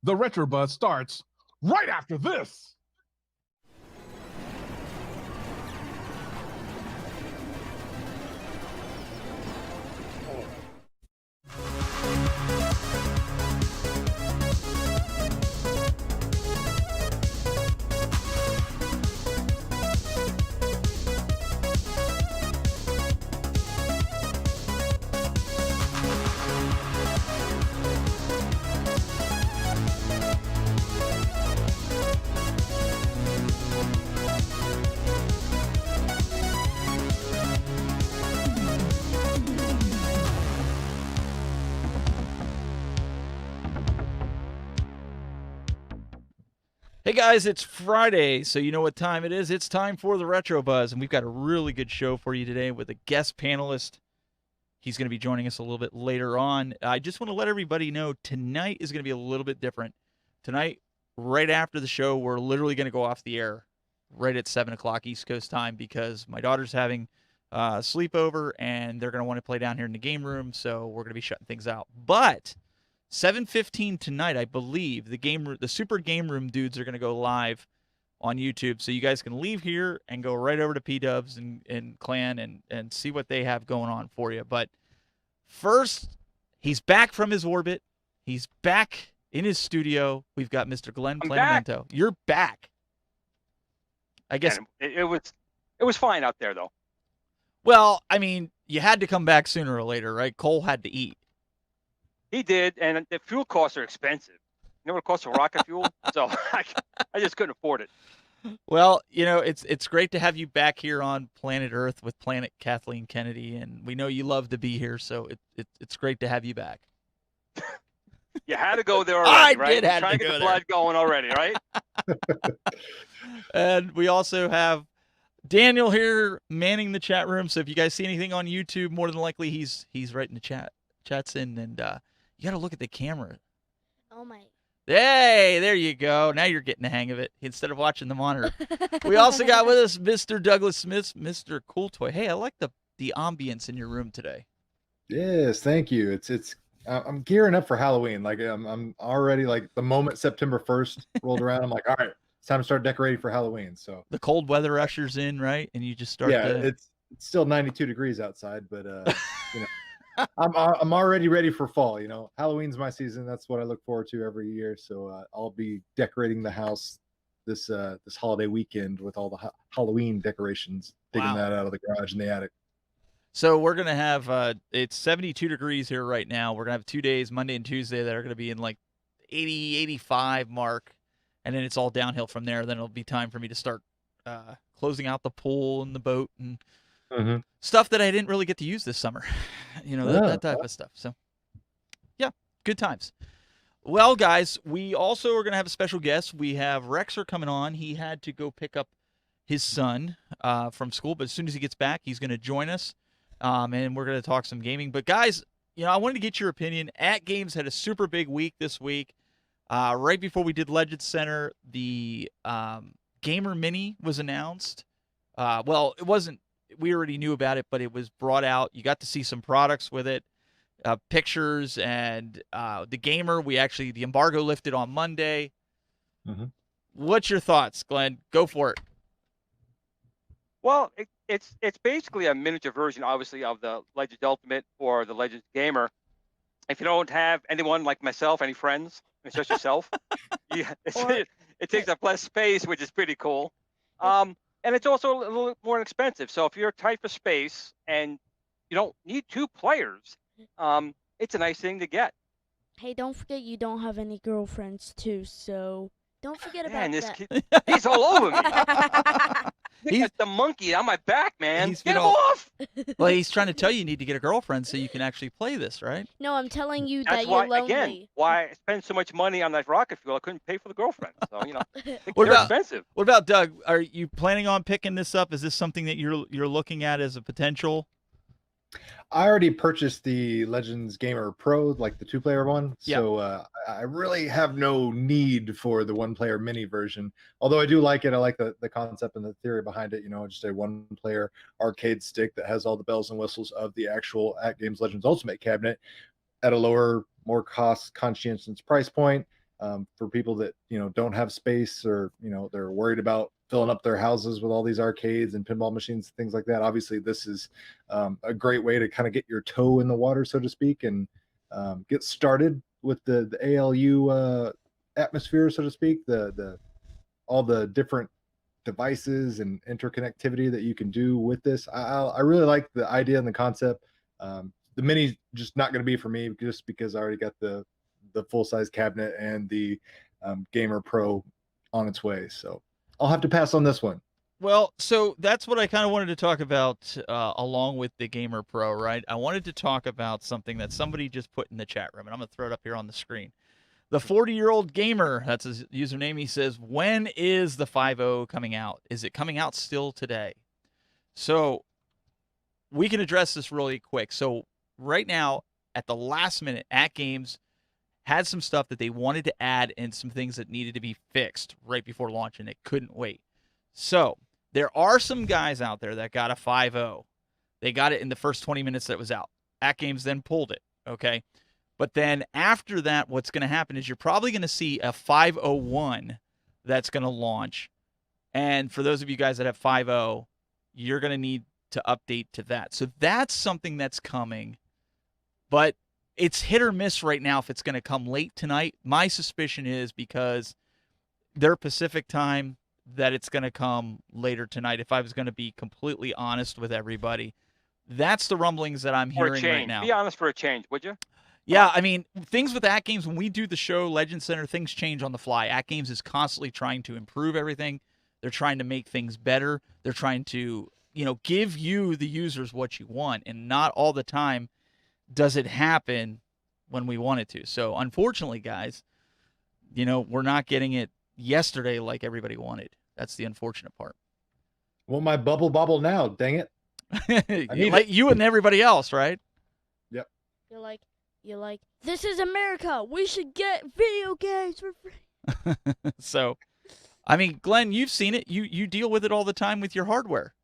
The Retro Buzz starts right after this. Hey guys, it's Friday, so you know what time it is. It's time for the Retro Buzz, and we've got a really good show for you today with a guest panelist. He's going to be joining us a little bit later on. I just want to let everybody know tonight is going to be a little bit different. Tonight, right after the show, we're literally going to go off the air right at 7 o'clock East Coast time because my daughter's having a sleepover, and they're going to want to play down here in the game room, so we're going to be shutting things out. But 7:15 tonight, I believe, the Super Game Room dudes are going to go live on YouTube, so you guys can leave here and go right over to P-Dubs and Clan and see what they have going on for you. But first, he's back from his orbit. He's back in his studio. We've got Mr. Glenn Planamento. You're back. I guess it was fine out there though. Well, I mean, you had to come back sooner or later, right? Cole had to eat. He did, and the fuel costs are expensive. You know what it costs for rocket fuel? So I just couldn't afford it. Well, you know, it's great to have you back here on planet Earth with Planet Kathleen Kennedy, and we know you love to be here, so it's great to have you back. You had to go there already, right? Did have trying to get the blood going already, right? And we also have Daniel here manning the chat room, so if you guys see anything on YouTube, more than likely he's right in the chats in, and you got to look at the camera. Oh my. Hey, there you go. Now you're getting the hang of it instead of watching the monitor. We also got with us Mr. Douglas Smith, Mr. Cool Toy. Hey, I like the ambience in your room today. Yes, thank you. I'm gearing up for Halloween. Like I'm already, like, the moment September 1st rolled around, I'm like, all right, it's time to start decorating for Halloween. So the cold weather ushers in, right? And you just start. Yeah, it's still 92 degrees outside, but you know. I'm already ready for fall. You know, Halloween's my season. That's what I look forward to every year. So I'll be decorating the house this holiday weekend with all the Halloween decorations. Digging that out of the garage in the attic. So we're gonna have it's 72 degrees here right now. We're gonna have 2 days, Monday and Tuesday, that are gonna be in like 80, 85 mark, and then it's all downhill from there. Then it'll be time for me to start closing out the pool and the boat and stuff that I didn't really get to use this summer. You know, that type of stuff. So, yeah, good times. Well, guys, we also are going to have a special guest. We have Rexer coming on. He had to go pick up his son from school, but as soon as he gets back, he's going to join us, and we're going to talk some gaming. But, guys, you know, I wanted to get your opinion. At Games had a super big week this week. Right before we did Legends Center, the Gamer Mini was announced. Well, it wasn't. We already knew about it, but it was brought out. You got to see some products with it, pictures, and the Gamer. The embargo lifted on Monday. What's your thoughts, Glenn? Go for it. Well, it's basically a miniature version, obviously, of the Legends Ultimate or the Legends Gamer. If you don't have anyone like myself, any friends, it's just yourself. It takes up less space, which is pretty cool. And it's also a little more expensive. So if you're tight for space and you don't need 2 players, it's a nice thing to get. Hey, don't forget you don't have any girlfriends too, so don't forget about that. Kid, he's all over me. He's the monkey on my back, man. Get him off! Well, he's trying to tell you need to get a girlfriend so you can actually play this, right? No, I'm telling you That's that why, you're lonely. Again, why I spend so much money on that rocket fuel? I couldn't pay for the girlfriend. So, you know, they're expensive. What about Doug? Are you planning on picking this up? Is this something that you're looking at as a potential? I already purchased the Legends Gamer Pro, like the 2-player one. So I really have no need for the 1-player mini version. Although I do like it. I like the concept and the theory behind it. You know, just a 1-player arcade stick that has all the bells and whistles of the actual At Games Legends Ultimate cabinet at a lower, more cost-conscientious price point. For people that, you know, don't have space, or, you know, they're worried about filling up their houses with all these arcades and pinball machines, things like that. Obviously, this is a great way to kind of get your toe in the water, so to speak, and get started with the ALU atmosphere, so to speak. All the different devices and interconnectivity that you can do with this. I really like the idea and the concept. The mini's just not going to be for me, just because I already got the full-size cabinet and the Gamer Pro on its way. So I'll have to pass on this one. Well, so that's what I kind of wanted to talk about along with the Gamer Pro, right? I wanted to talk about something that somebody just put in the chat room, and I'm going to throw it up here on the screen. The 40-year-old gamer, that's his username, he says, when is the 5.0 coming out? Is it coming out still today? So we can address this really quick. So right now, at the last minute, At Games had some stuff that they wanted to add and some things that needed to be fixed right before launch, and it couldn't wait. So there are some guys out there that got a 5.0. They got it in the first 20 minutes that it was out. At Games then pulled it, okay? But then after that, what's going to happen is you're probably going to see a 5.01 that's going to launch. And for those of you guys that have 5.0, you're going to need to update to that. So that's something that's coming. But it's hit or miss right now if it's going to come late tonight. My suspicion is because they're Pacific time that it's going to come later tonight, if I was going to be completely honest with everybody. That's the rumblings that I'm hearing right now. Be honest for a change, would you? Yeah, I mean, things with At Games, when we do the show, Legend Center, things change on the fly. At Games is constantly trying to improve everything. They're trying to make things better. They're trying to, give you, the users, what you want. And not all the time does it happen when we want it to. So, unfortunately, guys, we're not getting it yesterday like everybody wanted. That's the unfortunate part. Well, my bubble now, dang it. Like you and everybody else, right? Yep. You're like, this is America. We should get video games for free. So, I mean, Glenn, you've seen it. You deal with it all the time with your hardware.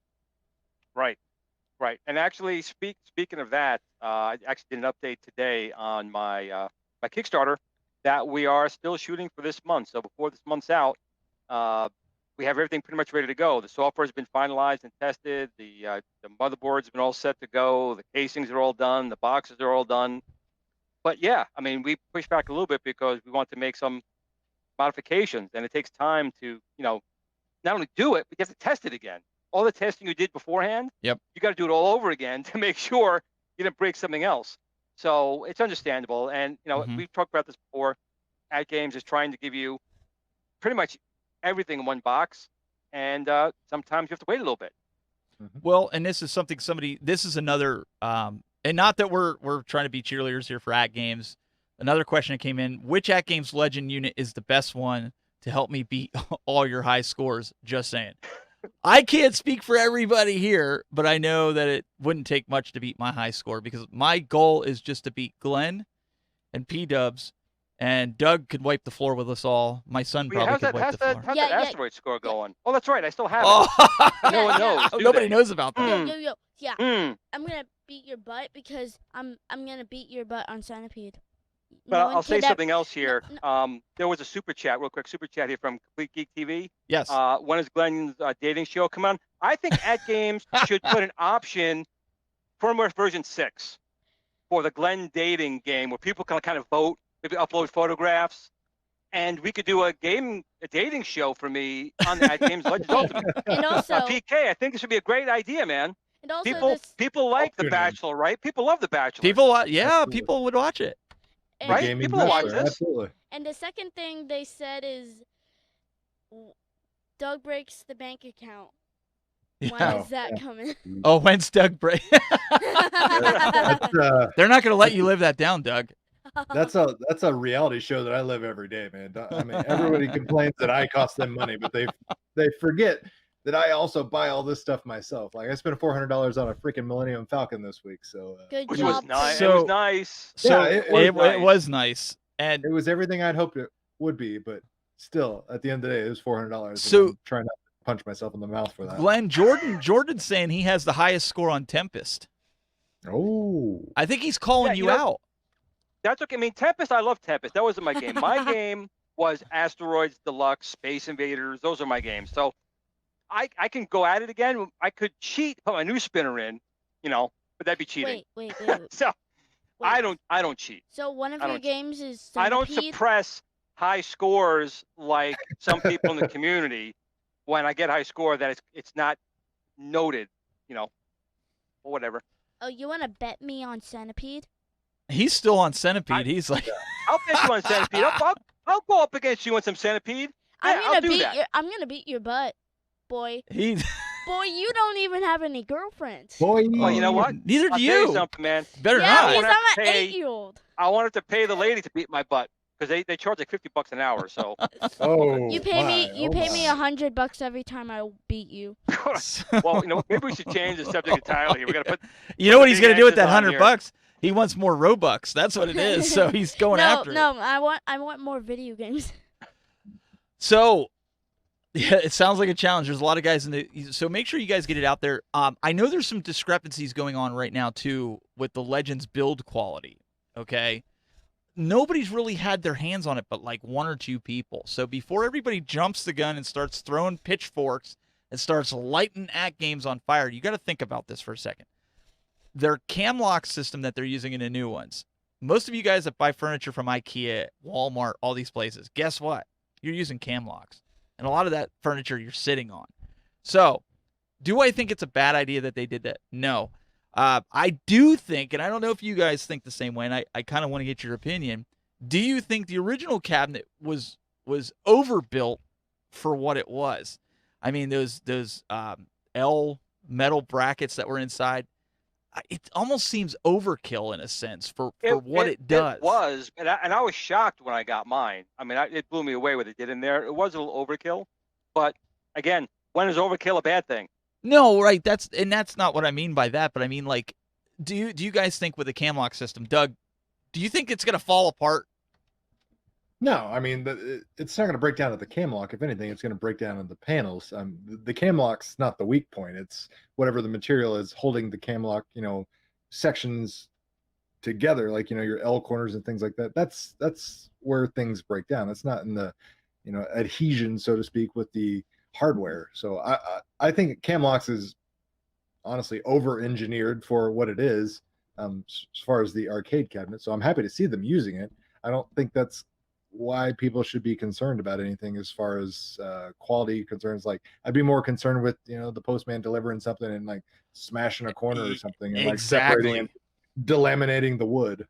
Right. And actually, speaking of that, I actually did an update today on my my Kickstarter that we are still shooting for this month. So before this month's out, we have everything pretty much ready to go. The software's been finalized and tested. The motherboard's been all set to go. The casings are all done. The boxes are all done. But yeah, I mean, we pushed back a little bit because we want to make some modifications, and it takes time to, not only do it, but you have to test it again. All the testing you did beforehand, yep, you got to do it all over again to make sure you didn't break something else. So it's understandable. And, we've talked about this before. At Games is trying to give you pretty much everything in one box, and sometimes you have to wait a little bit. Well, and this is something this is another, and not that we're trying to be cheerleaders here for At Games. Another question that came in: which At Games Legend unit is the best one to help me beat all your high scores? Just saying. I can't speak for everybody here, but I know that it wouldn't take much to beat my high score, because my goal is just to beat Glenn and P-Dubs, and Doug could wipe the floor with us all. My son probably could wipe the floor. How's that asteroid score going? Oh, that's right. I still have it. Oh. No one knows. Nobody knows about that. Yo. Yeah. I'm going to beat your butt because I'm going to beat your butt on Centipede. But I'll say something else here. There was a super chat, real quick super chat here from Complete Geek TV. Yes. When is Glenn's dating show come on? I think At Games should put an option, firmware version 6, for the Glenn dating game, where people can kind of vote, maybe upload photographs, and we could do a dating show for me on the At Games Legends Ultimate. And also, PK, I think this would be a great idea, man. And also people like The Bachelor, right? People love The Bachelor. People would watch it. Right? People watch this. Absolutely. And the second thing they said is Doug breaks the bank account. When is that coming? Oh, when's Doug break? They're not going to let you live that down, Doug. That's a reality show that I live every day, man. I mean, everybody complains that I cost them money, but they forget that I also buy all this stuff myself. Like, I spent $400 on a freaking Millennium Falcon this week. So good which job. was nice. So, it was nice. So yeah, it was nice, and it was everything I'd hoped it would be. But still, at the end of the day, it was $400. So I'm trying not to punch myself in the mouth for that. Glenn, Jordan's saying he has the highest score on Tempest. Oh, I think he's calling you out. That's okay. I mean, Tempest, I love Tempest. That wasn't my game. My game was Asteroids Deluxe, Space Invaders. Those are my games. So I can go at it again. I could cheat, put my new spinner in, but that'd be cheating. Wait. So Wait. I don't cheat. So one of your games is Centipede? I don't suppress high scores like some people in the community. When I get high score, that it's not noted, or whatever. Oh, you want to bet me on Centipede? He's still on Centipede. He's like, I'll bet you on Centipede. I'll go up against you on some Centipede. Yeah, I'm gonna beat your butt, boy. he's Boy, you don't even have any girlfriends. boy. Well, you know what? Neither I'll do tell you. you something, man. Better Yeah, not. because I'm an Pay- 8-year-old. I wanted to pay the lady to beat my butt. because they charge like $50 an hour. So Oh, You pay me. You pay me my. $100 every time I beat you. well, maybe we should change the subject entirely. We got to put. You know what he's big going to do with that emphasis on here. $100? He wants more Robux. That's what it is. So he's going no, after it. no, I want more video games. So, yeah, it sounds like a challenge. There's a lot of guys in the. So make sure you guys get it out there. I know there's some discrepancies going on right now too with the Legends build quality. Okay, nobody's really had their hands on it, but like one or two people. So before everybody jumps the gun and starts throwing pitchforks and starts lighting at games on fire, you got to think about this for a second. Their cam lock system that they're using in the new ones. Most of you guys that buy furniture from IKEA, Walmart, all these places, guess what? You're using cam locks. And a lot of that furniture you're sitting on. So, do I think it's a bad idea that they did that? No. I do think, and I don't know if you guys think the same way, and I kind of want to get your opinion. Do you think the original cabinet was overbuilt for what it was? I mean, those L metal brackets that were inside, it almost seems overkill in a sense for what it does. It was, and I was shocked when I got mine. I mean, it blew me away what they did in there. It was a little overkill, but again, when is overkill a bad thing? No, right. That's not what I mean by that. But I mean, like, do you guys think with the cam lock system, Doug? Do you think it's gonna fall apart? No, I mean, it's not going to break down at the cam lock. If anything, it's going to break down at the panels. The cam lock's not the weak point. It's whatever the material is holding the cam lock, sections together, like, your L corners and things like that. That's where things break down. It's not in the, adhesion, so to speak, with the hardware. So I think cam locks is honestly over-engineered for what it is, as far as the arcade cabinet. So I'm happy to see them using it. I don't think that's why people should be concerned about anything as far as quality concerns. Like, I'd be more concerned with the postman delivering something and like smashing a corner or something and like separating and delaminating the wood.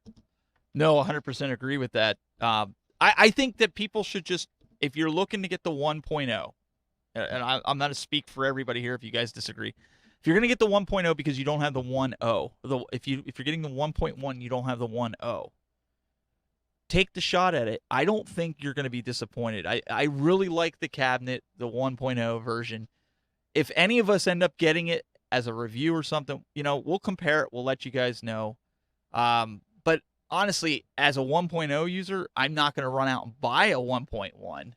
No, 100% agree with that. I think that people should just, if you're looking to get the 1.0, and I'm not to speak for everybody here if you guys disagree, if you're going to get the 1.0 because you don't have the 1.0, if you're getting the 1.1, you don't have the 1.0, take the shot at it. I don't think you're going to be disappointed. I really like the cabinet, the 1.0 version. If any of us end up getting it as a review or something, we'll compare it. We'll let you guys know. But honestly, as a 1.0 user, I'm not going to run out and buy a 1.1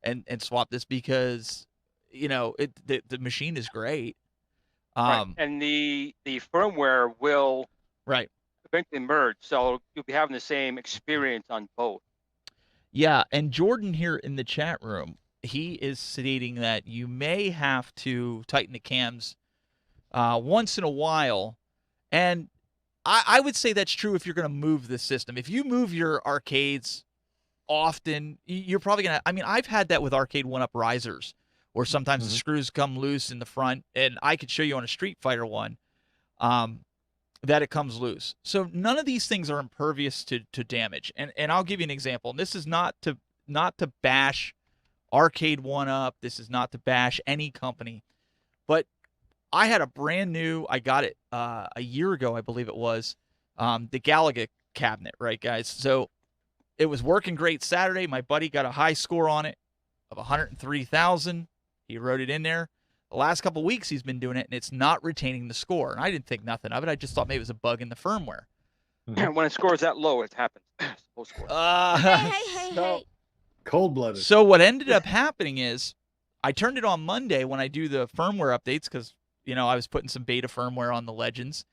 and swap this because, the machine is great. Right. And the firmware will eventually merge, so you'll be having the same experience on both. Yeah, and Jordan here in the chat room, he is stating that you may have to tighten the cams once in a while, and I would say that's true if you're going to move the system. If you move your arcades often, you're probably going to, I mean, I've had that with arcade one-up risers, where sometimes the screws come loose in the front, and I could show you on a Street Fighter one that it comes loose. So none of these things are impervious to damage. And I'll give you an example. And this is not to bash Arcade One-Up. This is not to bash any company. But I had a brand new, I got it a year ago, I believe it was, the Galaga cabinet, right, guys? So it was working great Saturday. My buddy got a high score on it of 103,000. He wrote it in there. The last couple of weeks he's been doing it, and it's not retaining the score. And I didn't think nothing of it. I just thought maybe it was a bug in the firmware. When it scores that low, it happens. Low score. Hey. Cold-blooded. So what ended up happening is I turned it on Monday when I do the firmware updates because, I was putting some beta firmware on the Legends,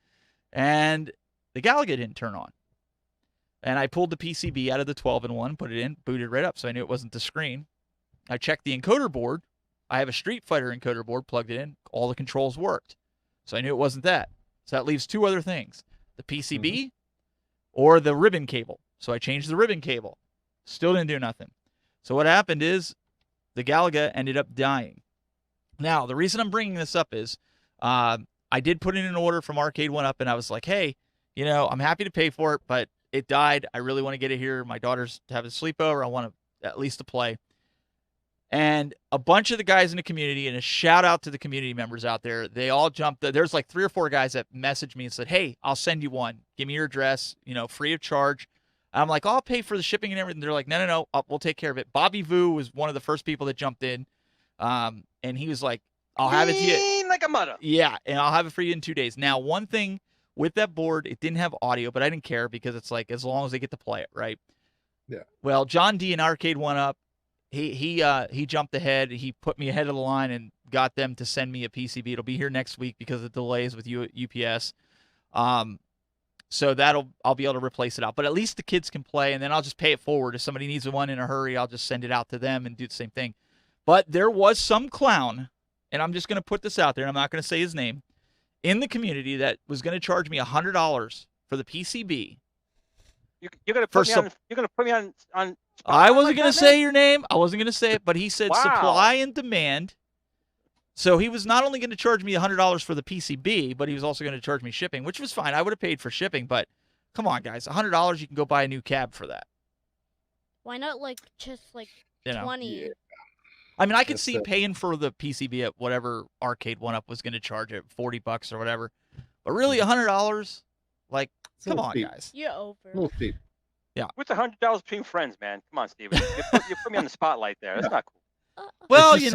and the Galaga didn't turn on. And I pulled the PCB out of the 12-in-1, put it in, booted right up, so I knew it wasn't the screen. I checked the encoder board. I have a Street Fighter encoder board, plugged it in. All the controls worked. So I knew it wasn't that. So that leaves two other things, the PCB or the ribbon cable. So I changed the ribbon cable. Still didn't do nothing. So what happened is the Galaga ended up dying. Now, the reason I'm bringing this up is I did put in an order from Arcade One-Up, and I was like, hey, I'm happy to pay for it, but it died. I really want to get it here. My daughter's having a sleepover. I want to at least to play. And a bunch of the guys in the community, and a shout out to the community members out there, they all jumped. There's like 3 or 4 guys that messaged me and said, hey, I'll send you one. Give me your address, free of charge. I'm like, I'll pay for the shipping and everything. They're like, no, we'll take care of it. Bobby Vu was one of the first people that jumped in, and he was like, I'll have it to you. Like a mother. Yeah, and I'll have it for you in 2 days. Now, one thing with that board, it didn't have audio, but I didn't care because it's like as long as they get to play it, right? Yeah. Well, John D in Arcade One Up, he jumped ahead. He put me ahead of the line and got them to send me a PCB. It'll be here next week because of delays with UPS. So I'll be able to replace it out. But at least the kids can play, and then I'll just pay it forward. If somebody needs one in a hurry, I'll just send it out to them and do the same thing. But there was some clown, and I'm just going to put this out there, and I'm not going to say his name, in the community that was going to charge me $100 for the PCB. You're going to put me on. I wasn't going to say your name. I wasn't going to say it, but he said supply and demand. So he was not only going to charge me $100 for the PCB, but he was also going to charge me shipping, which was fine. I would have paid for shipping, but come on, guys. $100, you can go buy a new cab for that. Why not just 20? Yeah. I mean, I could see paying for the PCB at whatever Arcade One Up was going to charge it, $40 or whatever. But really, $100, like, come on, guys. You're over. A little steep. Yeah. What's $100 between friends, man? Come on, Steven. You put me on the spotlight there. That's not cool. Well, It's just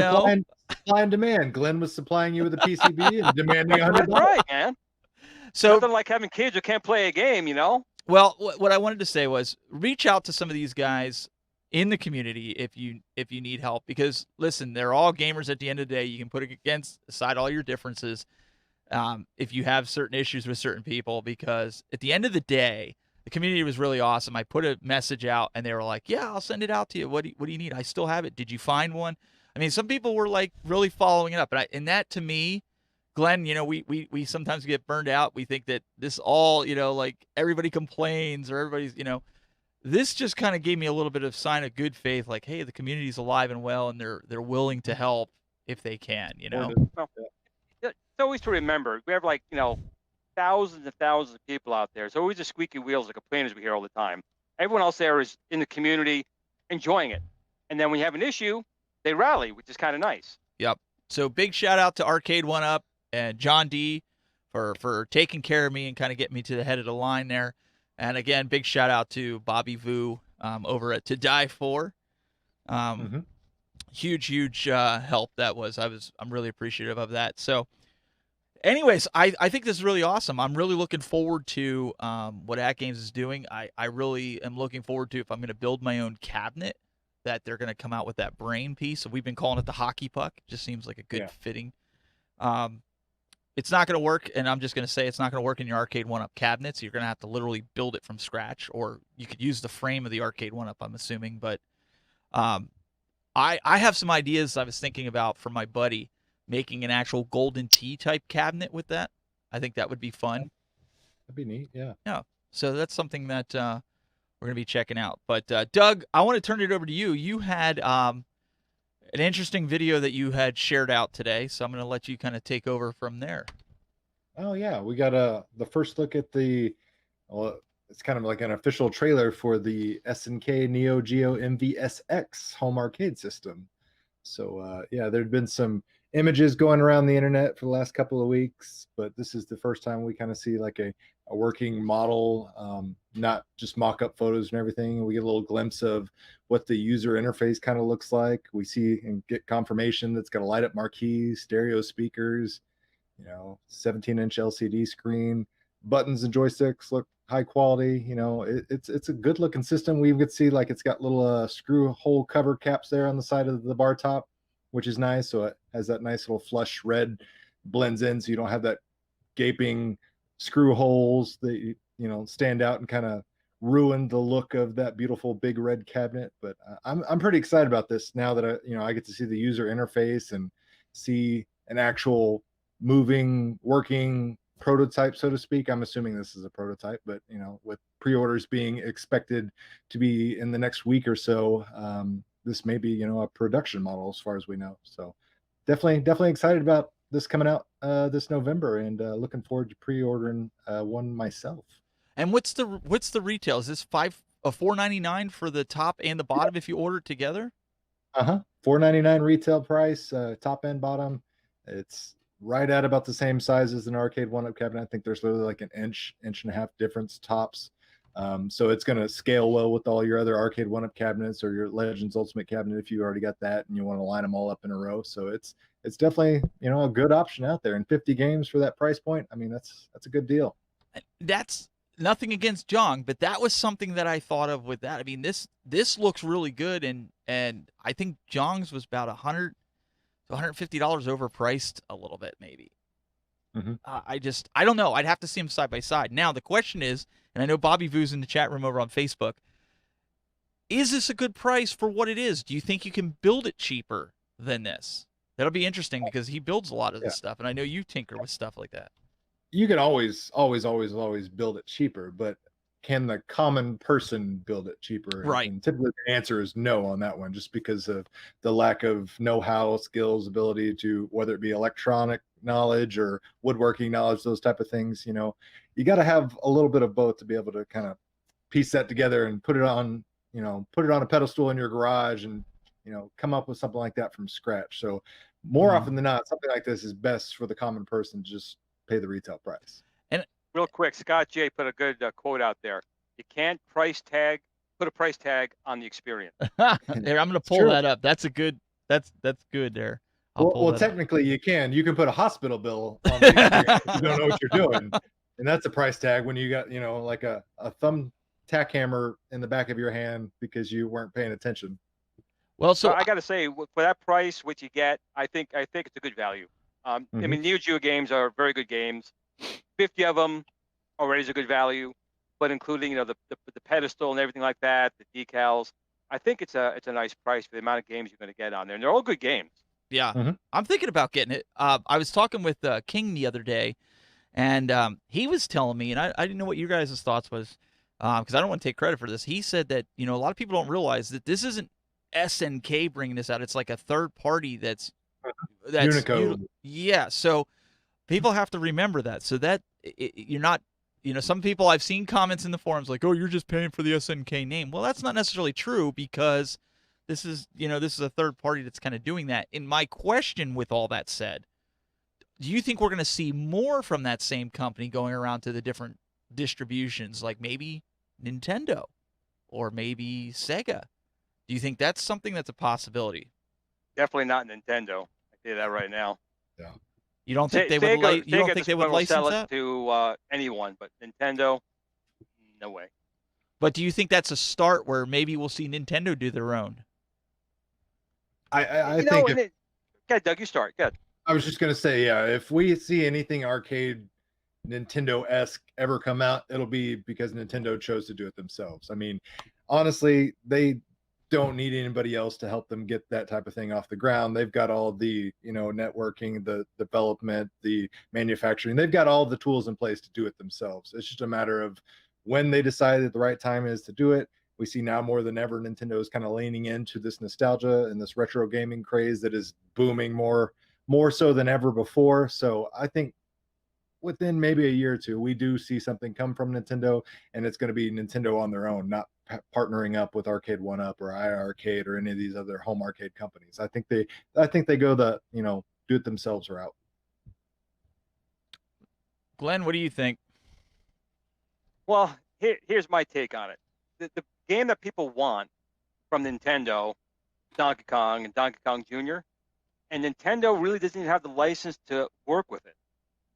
supply and demand. Glenn was supplying you with a PCB and demanding $100. That's right, man. So nothing like having kids who can't play a game, you know? Well, what I wanted to say was reach out to some of these guys in the community if you need help, because listen, they're all gamers at the end of the day. You can put aside all your differences if you have certain issues with certain people, because at the end of the day, the community was really awesome. I put a message out and they were like, yeah, I'll send it out to you. What do you need? I still have it. Did you find one? I mean, some people were like really following it up, and that to me, Glenn, we sometimes get burned out. We think that this all, like everybody complains or everybody's, this just kind of gave me a little bit of sign of good faith, like, hey, the community's alive and well, and they're willing to help if they can, Well, it's always to remember, we have thousands and thousands of people out there. It's always the squeaky wheels, the complainers we hear all the time. Everyone else there is in the community enjoying it. And then when you have an issue, they rally, which is kind of nice. Yep. So big shout out to Arcade One Up and John D for taking care of me and kind of getting me to the head of the line there. And again, big shout out to Bobby Vu over at To Die For. Huge help that was. I'm really appreciative of that. So anyways, I think this is really awesome. I'm really looking forward to what At Games is doing. I really am looking forward to if I'm going to build my own cabinet, that they're going to come out with that brain piece. So we've been calling it the hockey puck. It just seems like a good fitting. It's not going to work, and I'm just going to say it's not going to work in your Arcade One Up cabinets. You're going to have to literally build it from scratch, or you could use the frame of the Arcade One Up, I'm assuming. But I have some ideas I was thinking about for my buddy, making an actual Golden Tee type cabinet with that. I think that would be fun. That'd be neat, yeah. Yeah, so that's something that we're going to be checking out. But Doug, I want to turn it over to you. You had an interesting video that you had shared out today, so I'm going to let you kind of take over from there. Oh yeah, we got the first look at it's kind of like an official trailer for the SNK Neo Geo MVSX home arcade system. So yeah, there'd been some images going around the internet for the last couple of weeks, but this is the first time we kind of see like a working model, not just mock-up photos and everything. We get a little glimpse of what the user interface kind of looks like. We see and get confirmation that's got a light up marquee, stereo speakers, 17-inch LCD screen, buttons and joysticks look high quality. It's a good looking system. We even see like it's got little screw hole cover caps there on the side of the bar top, which is nice. So it has that nice little flush red, blends in, so you don't have that gaping screw holes that stand out and kind of ruin the look of that beautiful big red cabinet. But I'm pretty excited about this now that I get to see the user interface and see an actual moving, working prototype, so to speak. I'm assuming this is a prototype, but with pre-orders being expected to be in the next week or so, this may be a production model as far as we know. So definitely excited about this coming out this November, and looking forward to pre-ordering one myself. And what's the retail? Is this $4.99 for the top and the bottom if you order it together? $4.99 retail price, top and bottom. It's right at about the same size as an Arcade One Up cabinet. I think there's literally like an inch and a half difference tops. So it's going to scale well with all your other Arcade 1-Up cabinets or your Legends Ultimate cabinet if you already got that and you want to line them all up in a row. So it's definitely, you know, a good option out there. And 50 games for that price point, I mean, that's a good deal. That's nothing against Jong, but that was something that I thought of with that. I mean, this looks really good, and I think Jong's was about $100 to $150 overpriced a little bit, maybe. Mm-hmm. I don't know. I'd have to see them side by side. Now the question is, and I know Bobby Vu's in the chat room over on Facebook, is this a good price for what it is? Do you think you can build it cheaper than this? That'll be interesting because he builds a lot of this stuff, and I know you tinker with stuff like that. You can always build it cheaper, but can the common person build it cheaper? Right. And typically the answer is no on that one, just because of the lack of know-how, skills, ability to, whether it be electronic knowledge or woodworking knowledge, those type of things. You know, you got to have a little bit of both to be able to kind of piece that together and put it on a pedestal in your garage and, you know, come up with something like that from scratch. So more often than not, something like this is best for the common person to just pay the retail price. And real quick, Scott J put a good quote out there. You can't put a price tag on the experience. There, I'm going to pull that up. That's good there. Well, technically you can put a hospital bill on the experience if you don't know what you're doing. And that's a price tag when you got, you know, like a thumb tack hammer in the back of your hand because you weren't paying attention. Well, so I got to say, for that price, what you get, I think it's a good value. I mean, Neo Geo games are very good games. 50 of them already is a good value, but including, you know, the pedestal and everything like that, the decals, I think it's a nice price for the amount of games you're going to get on there, and they're all good games. Yeah, I'm thinking about getting it. I was talking with King the other day, and he was telling me, and I didn't know what you guys' thoughts was, because I don't want to take credit for this. He said that, you know, a lot of people don't realize that this isn't SNK bringing this out. It's like a third party that's Unicode. Yeah, so people have to remember that. So that you're not, you know, some people, I've seen comments in the forums like, oh, you're just paying for the SNK name. Well, that's not necessarily true because this is a third party that's kind of doing that. And my question with all that said, do you think we're going to see more from that same company going around to the different distributions, like maybe Nintendo or maybe Sega? Do you think that's something that's a possibility? Definitely not Nintendo. I tell you that right now. Yeah. You don't think they would? You don't think they would license that to anyone? But Nintendo, no way. But do you think that's a start where maybe we'll see Nintendo do their own? I think. Yeah, Doug, you start. Good. I was just gonna say, yeah, if we see anything arcade Nintendo-esque ever come out, it'll be because Nintendo chose to do it themselves. I mean, honestly, they don't need anybody else to help them get that type of thing off the ground. They've got all the, you know, networking, the development, the manufacturing. They've got all the tools in place to do it themselves. It's just a matter of when they decide that the right time is to do it. We see now more than ever Nintendo is kind of leaning into this nostalgia and this retro gaming craze that is booming more so than ever before. So I think within maybe a year or two, we do see something come from Nintendo, and it's going to be Nintendo on their own, not partnering up with Arcade 1-Up or iArcade or any of these other home arcade companies. I think they go the, you know, do it themselves route. Glenn, what do you think? Well, here's my take on it. The game that people want from Nintendo, Donkey Kong and Donkey Kong Jr., and Nintendo really doesn't even have the license to work with it.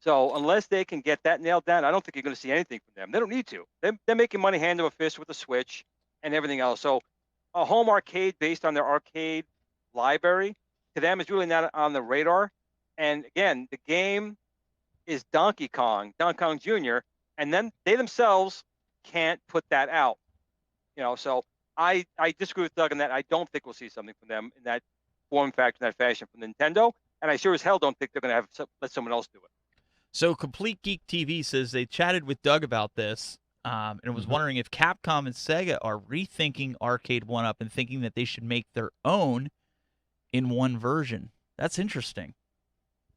So unless they can get that nailed down, I don't think you're going to see anything from them. They don't need to. They're making money hand over fist with the Switch and everything else. So a home arcade based on their arcade library, to them, is really not on the radar. And again, the game is Donkey Kong Jr., and then they themselves can't put that out. You know, so I disagree with Doug on that. I don't think we'll see something from them in that form factor, in that fashion from Nintendo. And I sure as hell don't think they're going to let someone else do it. So Complete Geek TV says they chatted with Doug about this and was wondering if Capcom and Sega are rethinking Arcade 1-Up and thinking that they should make their own in one version. That's interesting.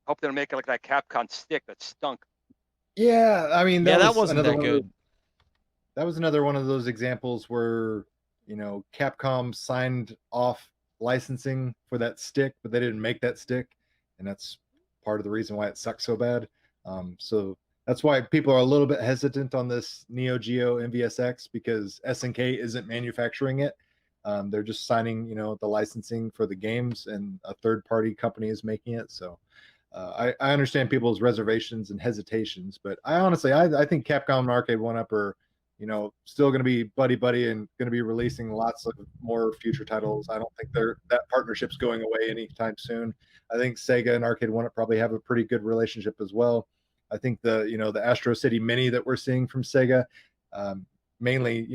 Hope they don't make it like that Capcom stick that stunk. Yeah, I mean, that wasn't that good. That was another one of those examples where, you know, Capcom signed off licensing for that stick, but they didn't make that stick, and that's part of the reason why it sucks so bad. So That's why people are a little bit hesitant on this Neo Geo MVSX, because SNK isn't manufacturing it. They're just signing, the licensing for the games, and a third-party company is making it. So I understand people's reservations and hesitations, but I think Capcom and Arcade 1-Up are, still going to be buddy and going to be releasing lots of more future titles. I don't think that partnership's going away anytime soon. I think Sega and Arcade 1-Up probably have a pretty good relationship as well. I think the Astro City Mini that we're seeing from Sega, mainly,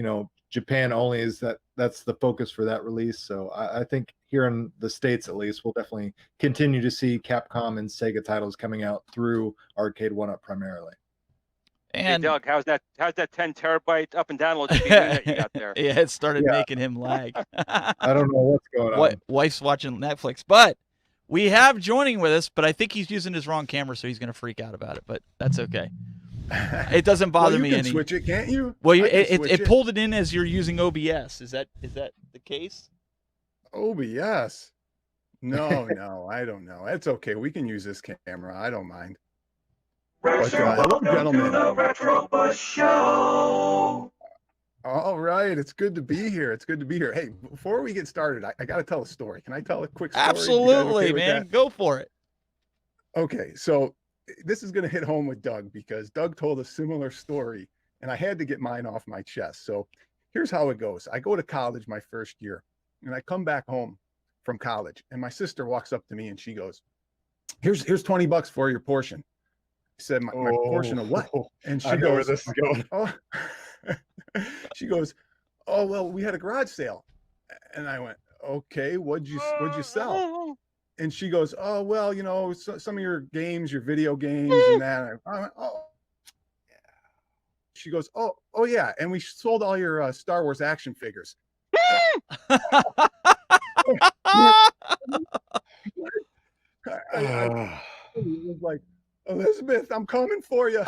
Japan only, that's the focus for that release. So I think here in the States, at least, we'll definitely continue to see Capcom and Sega titles coming out through Arcade 1-Up primarily. And hey Doug, how's that 10 terabyte up and download speed that you got there? Yeah, it started making him lag. I don't know what's going on. Wife's watching Netflix, but we have joining with us, but I think he's using his wrong camera, so he's going to freak out about it, but that's okay. It doesn't bother me any. You can switch it, can't you? Well, it pulled it in as you're using OBS. Is that the case? OBS? No, I don't know. It's okay. We can use this camera. I don't mind. Hello, gentlemen. The Retro Bus Show. All right, it's good to be here. Hey, before we get started, I got to tell a story. Can I tell a quick story? Absolutely, man. Go for it. Okay, so this is going to hit home with Doug, because Doug told a similar story, and I had to get mine off my chest. So here's how it goes. I go to college my first year, and I come back home from college, and my sister walks up to me, and she goes, here's $20 for your portion. I said, my portion of what? And she goes, where this is going. Oh. She goes, oh, well, we had a garage sale. And I went, okay, what'd you sell? And she goes, oh, well, some of your games, your video games and that. I went, oh, yeah. She goes, oh yeah, and we sold all your Star Wars action figures. I was like, Elizabeth, I'm coming for you.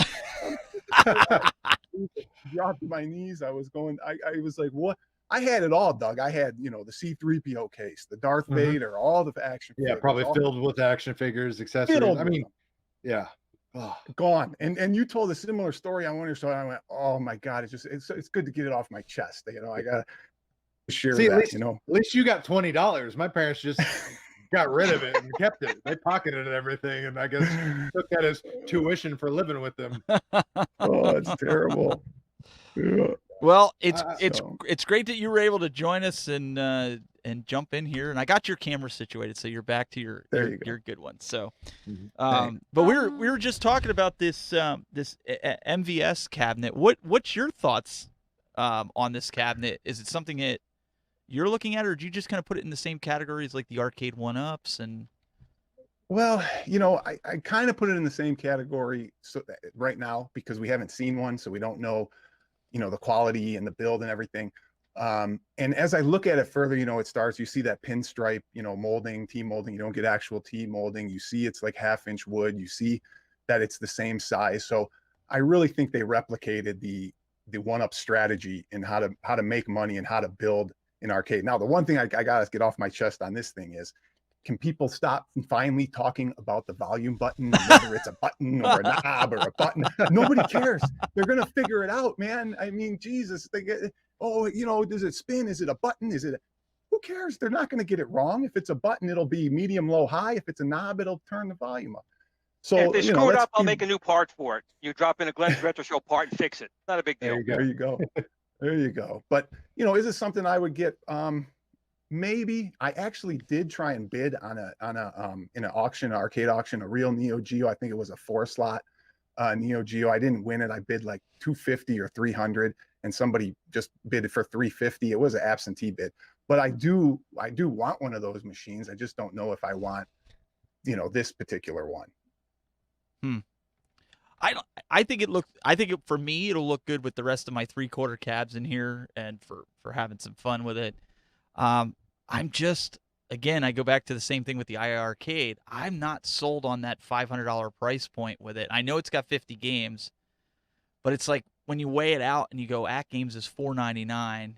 Dropped to my knees. I was like, what? I had it all, Doug. I had, the C-3PO case, the Darth Vader, all the action figures. Yeah, probably filled with action figures, accessories. I mean, yeah. Gone. And you told a similar story on one of your shows. I went, oh my God, it's good to get it off my chest. I got to share that, At least you got $20. My parents just got rid of it and kept it. They pocketed everything, and I guess took that as tuition for living with them. Oh, it's terrible. Yeah. Well, it's great that you were able to join us and jump in here. And I got your camera situated, so you're back to your good one. So, but we were just talking about this MVS cabinet. What's your thoughts on this cabinet? Is it something that you're looking at, or do you just kind of put it in the same category as like the Arcade 1-Ups? And well, I kind of put it in the same category right now, because we haven't seen one, so we don't know, the quality and the build and everything. And as I look at it further, you see that pinstripe, molding, T-molding. You don't get actual T-molding. You see it's like 1/2-inch wood. You see that it's the same size. So I really think they replicated the 1-Up strategy in how to make money and how to build an arcade. Now, the one thing I got to get off my chest on this thing is, can people stop finally talking about the volume button, whether it's a button or a knob or a button? Nobody cares. They're going to figure it out, man. I mean, Jesus, they get, does it spin? Is it a button? Who cares? They're not going to get it wrong. If it's a button, it'll be medium, low, high. If it's a knob, it'll turn the volume up. So if they screw it up, I'll make a new part for it. You drop in a Glenn's Retro Show part and fix it. Not a big deal. There you go. There you go. But, is it something I would get? Maybe. I actually did try and bid on in an auction, arcade auction, a real Neo Geo. I think it was a 4-slot Neo Geo. I didn't win it. I bid like $250 or $300, and somebody just bid it for $350. It was an absentee bid. But I do want one of those machines. I just don't know if I want, this particular one. I think for me, it'll look good with the rest of my 3/4 cabs in here, and for having some fun with it. I'm just, again, I go back to the same thing with the II Arcade. I'm not sold on that $500 price point with it. I know it's got 50 games, but it's like when you weigh it out and you go, At Games is $4.99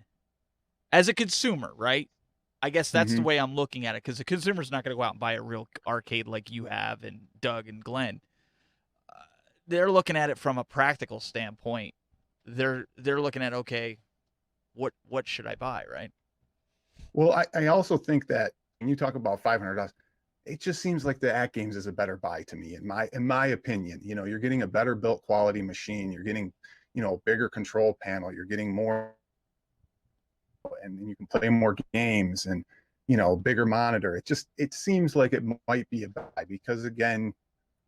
as a consumer, right? I guess that's the way I'm looking at it, because the consumer's not going to go out and buy a real arcade like you have and Doug and Glenn. they're looking at it from a practical standpoint. They're looking at, okay, what should I buy, right? Well, I also think that when you talk about $500, it just seems like the At Games is a better buy to me, in my opinion. You know, you're getting a better built quality machine, you're getting, you know, a bigger control panel, you're getting more, and you can play more games, and, you know, bigger monitor. It seems like it might be a buy, because again,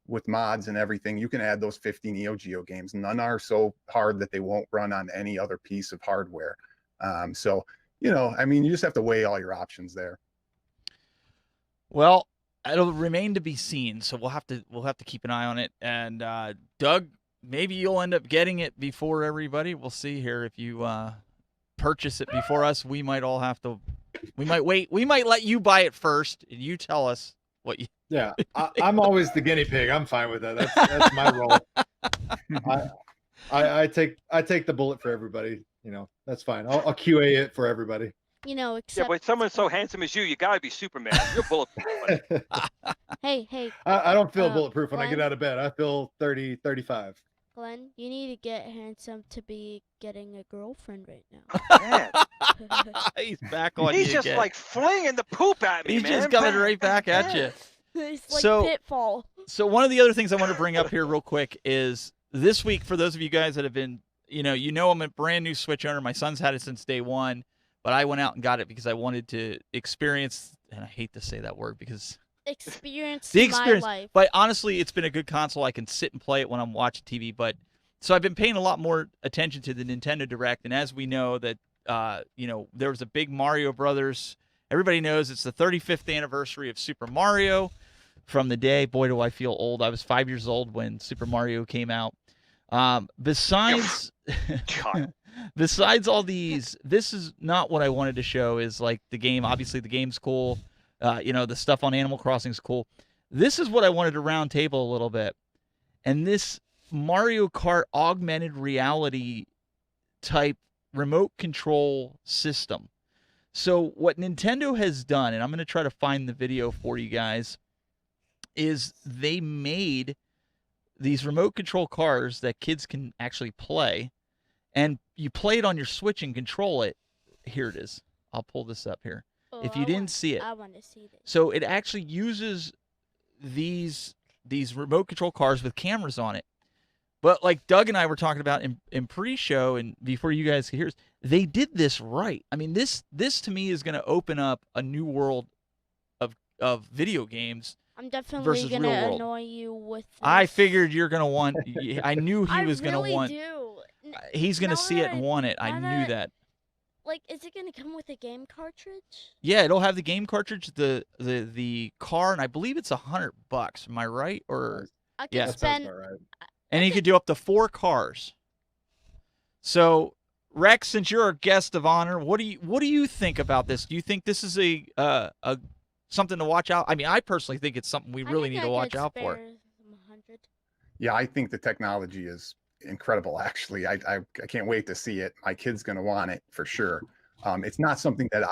with mods and everything, you can add those 50 Neo Geo games. None are so hard that they won't run on any other piece of hardware. So, you know, I mean, you just have to weigh all your options there. Well, it'll remain to be seen, so we'll have to keep an eye on it. And Doug, maybe you'll end up getting it before everybody. We'll see here. If you purchase it before us, we might all have to. We might wait. We might let you buy it first, and you tell us what you. Yeah, I'm always the guinea pig. I'm fine with that. That's my role. I take the bullet for everybody. You know, that's fine. I'll QA it for everybody. You know, Yeah, except but someone so handsome as you gotta be Superman. You're bulletproof. hey, I don't feel bulletproof when I get Glenn? out of bed. I feel 30, 35. Glenn, you need to get handsome to be getting a girlfriend right now. Man, He's back on he's you just again. like flinging the poop at me, He's man. just coming right back at you. It's like So- Pitfall. So one of the other things I want to bring up here real quick is this week, for those of you guys that have been, you know I'm a brand new Switch owner. My son's had it since day one, but I went out and got it because I wanted to experience, and I hate to say that word because Experience the my experience. life. But honestly, it's been a good console. I can sit and play it when I'm watching TV. But so I've been paying a lot more attention to the Nintendo Direct, and as we know that, there was a big Mario Brothers. Everybody knows it's the 35th anniversary of Super Mario. From the day, boy, do I feel old. I was 5 years old when Super Mario came out. Besides all these, this is not what I wanted to show. Is like the game. Obviously, the game's cool. The stuff on Animal Crossing is cool. This is what I wanted to round table a little bit. And this Mario Kart augmented reality type remote control system. So what Nintendo has done, and I'm going to try to find the video for you guys, is they made these remote control cars that kids can actually play, and you play it on your Switch and control it. Here it is. I'll pull this up here. Oh, If you didn't see it. I want to see this. So it actually uses these remote control cars with cameras on it. But like Doug and I were talking about in pre-show and before you guys could hear us, they did this right. I mean, this to me is going to open up a new world of video games. I'm definitely versus gonna real world. annoy you with this. I figured you're going to want. I knew he was going to really want. do. He's going to Now see it that and want it. I now knew that- that. Like, is it gonna come with a game cartridge? Yeah, it'll have the game cartridge, the car, and I believe it's $100. Am I right? Or I can Yeah. That sounds spend. about right. and you could do up to 4 cars. So Rex, since you're our guest of honor, what do you think about this? Do you think this is a something to watch out? I mean, I personally think it's something we really need to watch out for. 100. Yeah, I think the technology is incredible. Actually, I can't wait to see it. My kid's going to want it for sure. It's not something that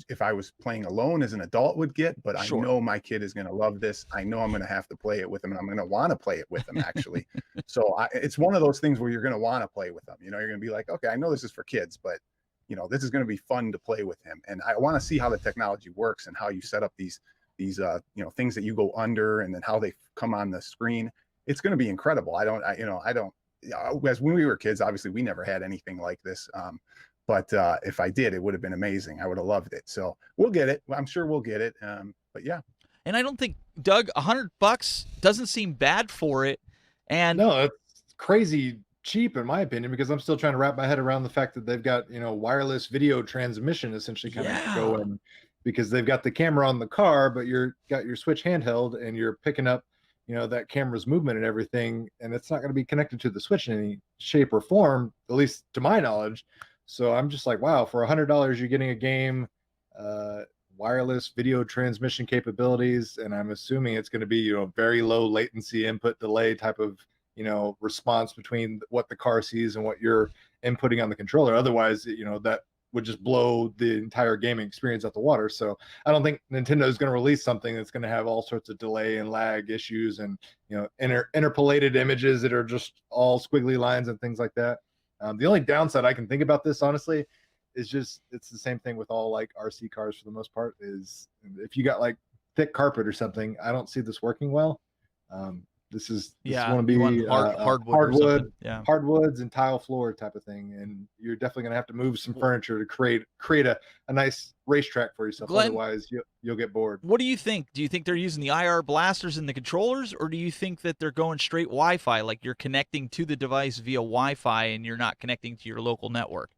if I was playing alone as an adult would get, but Sure. I know my kid is going to love this. I know I'm going to have to play it with him, and I'm going to want to play it with him actually. So it's one of those things where you're going to want to play with them. You know, you're going to be like, okay, I know this is for kids, but you know, this is going to be fun to play with him. And I want to see how the technology works and how you set up these things that you go under and then how they come on the screen. It's going to be incredible. As when we were kids, obviously we never had anything like this. But if I did, it would have been amazing. I would have loved it. So we'll get it. I'm sure we'll get it. But yeah. And I don't think, Doug, $100 doesn't seem bad for it. And No, it's crazy cheap in my opinion, because I'm still trying to wrap my head around the fact that they've got, wireless video transmission essentially kind Yeah. of going, because they've got the camera on the car, but you're got your Switch handheld and you're picking up, that camera's movement and everything, and it's not going to be connected to the Switch in any shape or form, at least to my knowledge. So I'm just like, wow, for $100, you're getting a game, wireless video transmission capabilities, and I'm assuming it's going to be, very low latency input delay type of, response between what the car sees and what you're inputting on the controller. Otherwise, that would just blow the entire gaming experience out the water. So I don't think Nintendo is going to release something that's going to have all sorts of delay and lag issues and interpolated images that are just all squiggly lines and things like that. The only downside I can think about this, honestly, is just it's the same thing with all like RC cars for the most part. Is if you got like thick carpet or something, I don't see this working well. This want to be hardwood, hardwoods and tile floor type of thing, and you're definitely going to have to move some furniture to create a nice racetrack for yourself. Glenn, otherwise, you'll get bored. What do you think? Do you think they're using the IR blasters in the controllers, or do you think that they're going straight Wi-Fi, like you're connecting to the device via Wi-Fi and you're not connecting to your local network?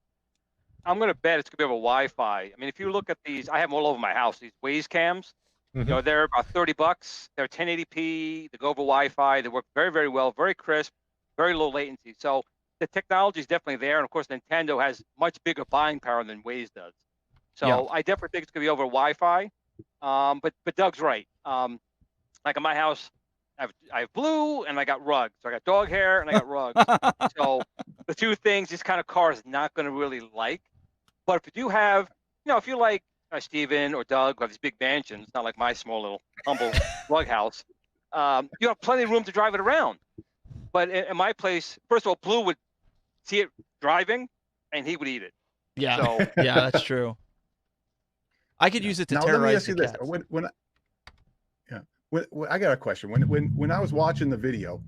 I'm going to bet it's going to be over Wi-Fi. I mean, if you look at these, I have them all over my house. These Waze cams. Mm-hmm. They're about $30. They're 1080p. They go over Wi-Fi. They work very, very well, very crisp, very low latency. So the technology is definitely there. And of course, Nintendo has much bigger buying power than Waze does. So I definitely think it's going to be over Wi-Fi. But Doug's right. Like in my house, I have blue and I got rugs. So I got dog hair and I got rugs. So the two things this kind of car is not going to really like. But if you do have, if you like Steven or Doug who have these big mansions, not like my small little humble rug house, you have plenty of room to drive it around. But in my place, first of all, Blue would see it driving and he would eat it. Yeah, so, yeah, that's true. I could use it to now, terrorize let me ask you this. When I got a question. When I was watching the video,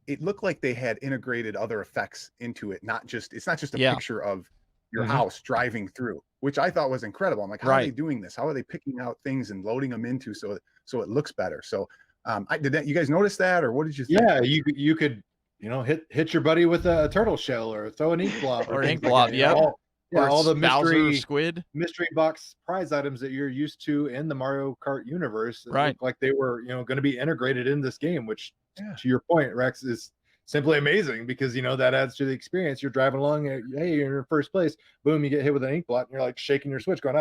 it looked like they had integrated other effects into it. It's not just a picture of your house driving through, which I thought was incredible. I'm like, how are they doing this? How are they picking out things and loading them into so it looks better? So you guys notice that, or what did you think? Yeah, you could hit your buddy with a turtle shell or throw an ink blob or ink blob. All the mystery box prize items that you're used to in the Mario Kart universe. Look like they were going to be integrated in this game, which to your point, Rex, is simply amazing because that adds to the experience. You're driving along, hey, you're in first place, boom, you get hit with an ink blot, and you're like shaking your switch, going,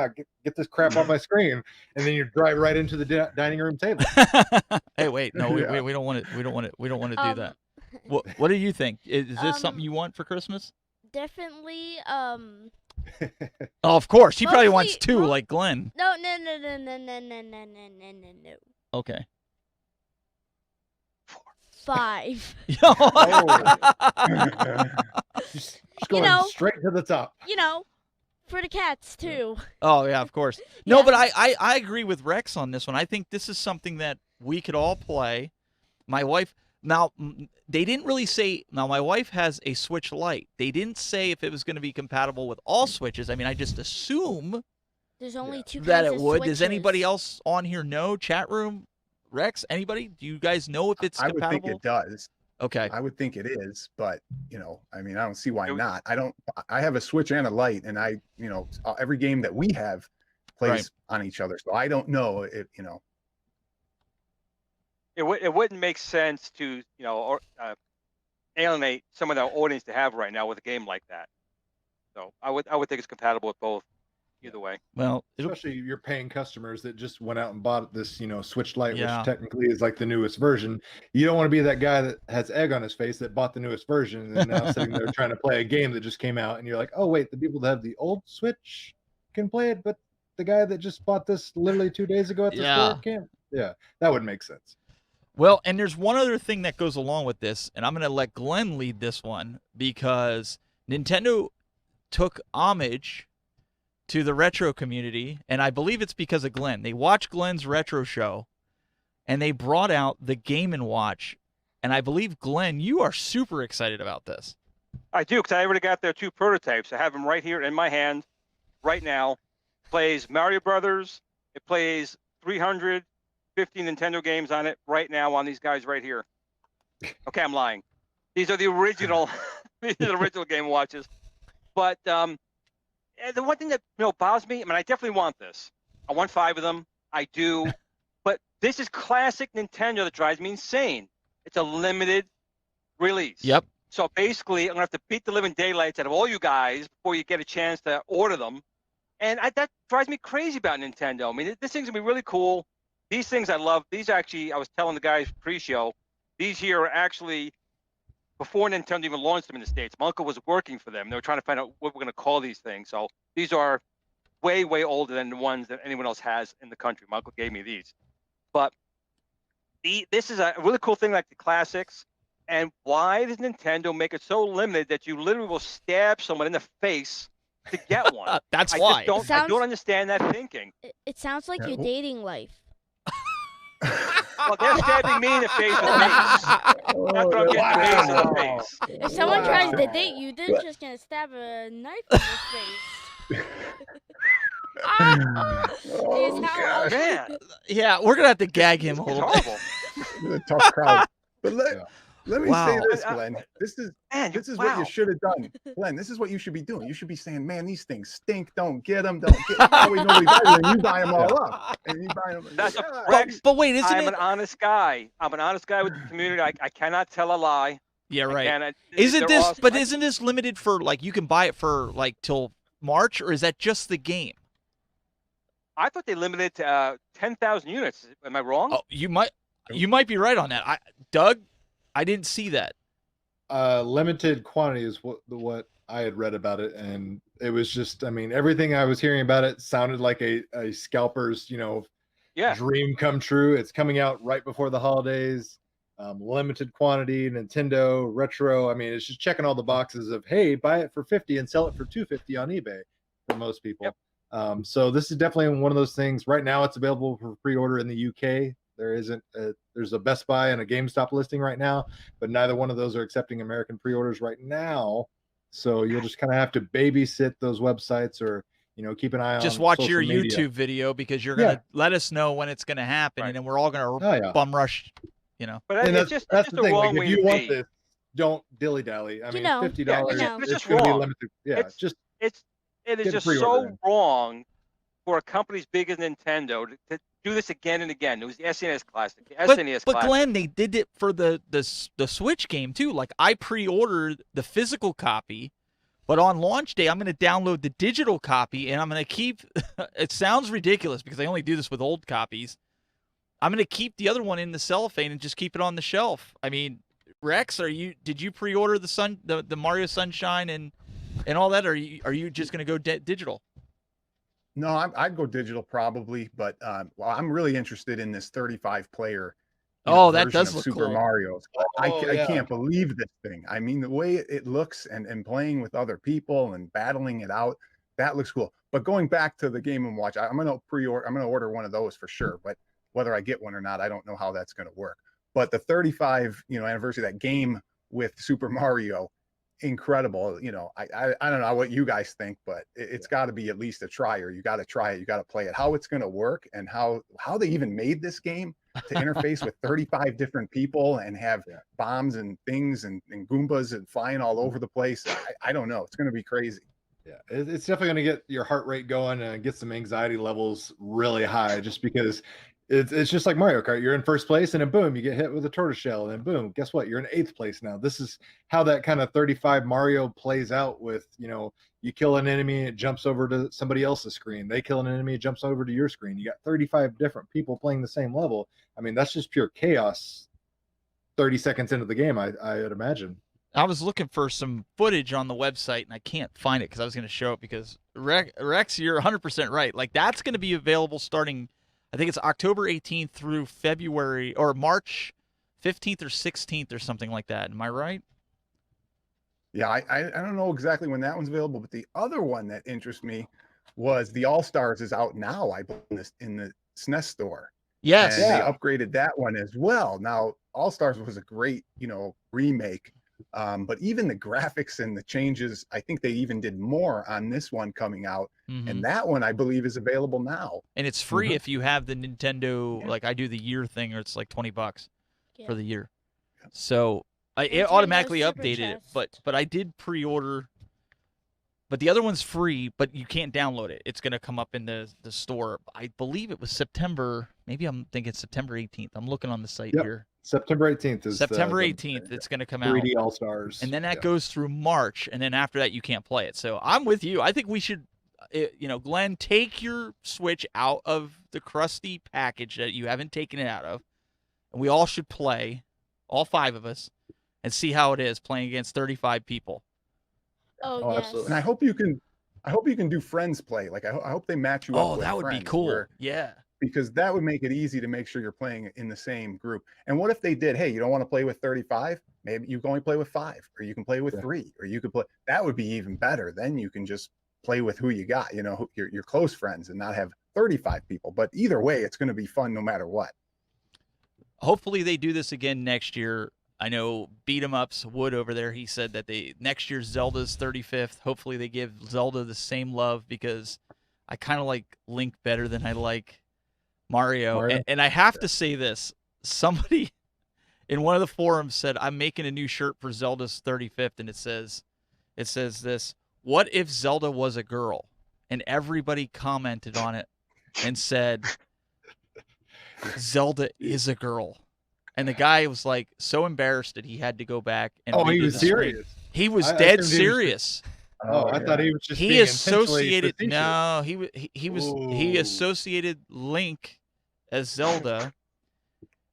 get this crap off my screen, and then you drive right into the dining room table. Hey, wait, no, we don't want to. We don't want to do that. What do you think? Is this something you want for Christmas? Definitely. Oh, of course, he probably wants two, like Glenn. No. Okay. 5. Just going straight to the top. For the cats too. Oh yeah, of course. No, but I agree with Rex on this one. I think this is something that we could all play. My wife. Now, they didn't really say. Now, my wife has a Switch Lite. They didn't say if it was going to be compatible with all Switches. I mean, I just assume there's only 2 that kinds it would. of Does anybody else on here know? Chat room, Rex, anybody? Do you guys know if it's compatible? I would think it does. Okay. I would think it is, but I mean, I don't see why not. I have a Switch and a Lite, and every game that we have plays on each other, so I don't know if It wouldn't make sense to alienate some of our audience to have right now with a game like that. So I would think it's compatible with both, either way. Well, especially your paying customers that just went out and bought this Switch Lite, which technically is like the newest version. You don't want to be that guy that has egg on his face that bought the newest version and now sitting there trying to play a game that just came out, and you're like, oh wait, the people that have the old Switch can play it, but the guy that just bought this literally 2 days ago at the store can't. Yeah, that would make sense. Well, and there's one other thing that goes along with this, and I'm going to let Glenn lead this one because Nintendo took homage to the retro community, and I believe it's because of Glenn. They watched Glenn's retro show, and they brought out the Game & Watch, and I believe, Glenn, you are super excited about this. I do, because I already got their 2 prototypes. I have them right here in my hand right now. It plays Mario Brothers. It plays 350 Nintendo games on it right now on these guys right here. Okay, I'm lying. These are the original, these are the original Game & Watches. But the one thing that bothers me, I mean, I definitely want this. I want 5 of them. I do. But this is classic Nintendo that drives me insane. It's a limited release. Yep. So basically, I'm going to have to beat the living daylights out of all you guys before you get a chance to order them. And that drives me crazy about Nintendo. I mean, this thing's going to be really cool. These things I love. These actually, I was telling the guys pre-show, these here are actually before Nintendo even launched them in the States. My uncle was working for them. They were trying to find out what we're going to call these things. So these are way, way older than the ones that anyone else has in the country. My uncle gave me these. But this is a really cool thing like the classics. And why does Nintendo make it so limited that you literally will stab someone in the face to get one? That's I why. just I don't understand that thinking. It sounds like your dating life. Well, they're stabbing me in the face with mace. That's what I'm getting, mace in the face. If someone tries to date you, they're just gonna stab a knife in your face. Oh, gosh. Man, Yeah, we're gonna have to gag him a it's little bit. horrible. A tough crowd. But let me Wow. say this, Glenn. This is what wow. you should have done, Glenn. This is what you should be doing. You should be saying, "Man, these things stink. Don't get them. Don't get them." That way nobody buys them, and you buy them all up. And you buy them. That's a Yeah. Rex. But wait, isn't I'm it? an honest guy. I'm an honest guy with the community. I cannot tell a lie. Yeah, I right. cannot- Isn't they're this? awesome. But isn't this limited for like you can buy it for like till March, or is that just the game? I thought they limited to 10,000 units. Am I wrong? Oh, you might be right on that. Doug, I didn't see that. Limited quantity is what I had read about it, and it was just, I mean, everything I was hearing about it sounded like a scalper's, Yeah. dream come true. It's coming out right before the holidays. Limited quantity, Nintendo retro. I mean, it's just checking all the boxes of, hey, buy it for 50 and sell it for 250 on eBay for most people. Yep. So this is definitely one of those things. Right now, it's available for pre-order in the UK. There's a Best Buy and a GameStop listing right now, but neither one of those are accepting American pre-orders right now. So you'll just kind of have to babysit those websites, or keep an eye on. Just watch social your media. YouTube video because you're gonna let us know when it's gonna happen, and then we're all gonna bum rush. But And it's just that's the the thing. wrong Like, way if you to want be. this, don't dilly dally. I mean, $50. it's just gonna be wrong. limited. Yeah, It is get a just pre-order so in. wrong for a company as big as Nintendo to do this again and again. It was the SNES Classic. The SNES But Classic. Glenn, they did it for the Switch game too. Like I pre-ordered the physical copy, but on launch day I'm going to download the digital copy, and I'm going to keep. It sounds ridiculous because I only do this with old copies. I'm going to keep the other one in the cellophane and just keep it on the shelf. I mean, Rex, did you pre-order the Mario Sunshine and all that? Or are you just going to go digital? No, I'd go digital probably, but well, I'm really interested in this 35 player. Oh, that version does of look Super cool. Mario. I yeah. can't believe this thing. I mean, the way it looks and playing with other people and battling it out, that looks cool. But going back to the Game & Watch, I'm gonna order one of those for sure. But whether I get one or not, I don't know how that's gonna work. But the 35 anniversary of that game with Super Mario, incredible. I don't know what you guys think, but it's got to be at least a try, or you got to try it, you got to play it. How it's going to work, and how they even made this game to interface with 35 different people and have bombs and things and Goombas and flying all over the place. I don't know. It's going to be crazy. Yeah, it's definitely going to get your heart rate going and get some anxiety levels really high, just because it's just like Mario Kart. You're in first place, and then boom, you get hit with a tortoise shell, and then boom, guess what? You're in 8th place now. This is how that kind of 35 Mario plays out. With you kill an enemy, it jumps over to somebody else's screen. They kill an enemy, it jumps over to your screen. You got 35 different people playing the same level. I mean, that's just pure chaos. 30 seconds into the game, I would imagine. I was looking for some footage on the website, and I can't find it because I was going to show it. Because Rex, you're 100% right. Like that's going to be available starting, I think it's October 18th through February or March 15th or 16th or something like that. Am I right? Yeah, I don't know exactly when that one's available, but the other one that interests me was the All Stars is out now. I believe in the SNES store. Yes. And they upgraded that one as well. Now, All Stars was a great, remake. But even the graphics and the changes, I think they even did more on this one coming out. And that one, I believe, is available now. And it's free if you have the Nintendo, like I do the year thing, or it's like $20 for the year. So it automatically updated it, but I did pre-order. But the other one's free, but you can't download it. It's going to come up in the store. I believe it was September. Maybe I'm thinking September 18th. I'm looking on the site here. September 18th is September 18th. It's going to come out. 3D All Stars. And then that goes through March, and then after that you can't play it. So I'm with you. I think we should, Glenn, take your Switch out of the crusty package that you haven't taken it out of, and we all should play, all 5 of us, and see how it is playing against 35 people. Oh, yes. absolutely. And I hope you can do friends play. Like I hope they match you up Oh, with that would be friends cool. where- Yeah. because that would make it easy to make sure you're playing in the same group. And what if they did, hey, you don't want to play with 35? Maybe you can only play with 5, or you can play with 3, or you could play. That would be even better. Then you can just play with who you got, your close friends, and not have 35 people. But either way, it's going to be fun no matter what. Hopefully they do this again next year. I know Beat 'em Ups Wood over there, he said that next year's Zelda's 35th. Hopefully they give Zelda the same love, because I kind of like Link better than I like Mario. And I have to say this. Somebody in one of the forums said, I'm making a new shirt for Zelda's 35th, and it says this: what if Zelda was a girl? And everybody commented on it and said, Zelda is a girl. And the guy was like so embarrassed that he had to go back and Oh, redo he was the stream. serious. I was I dead assumed he was serious. I thought he was just He being associated intentionally facetious. he Ooh. associated Link as Zelda,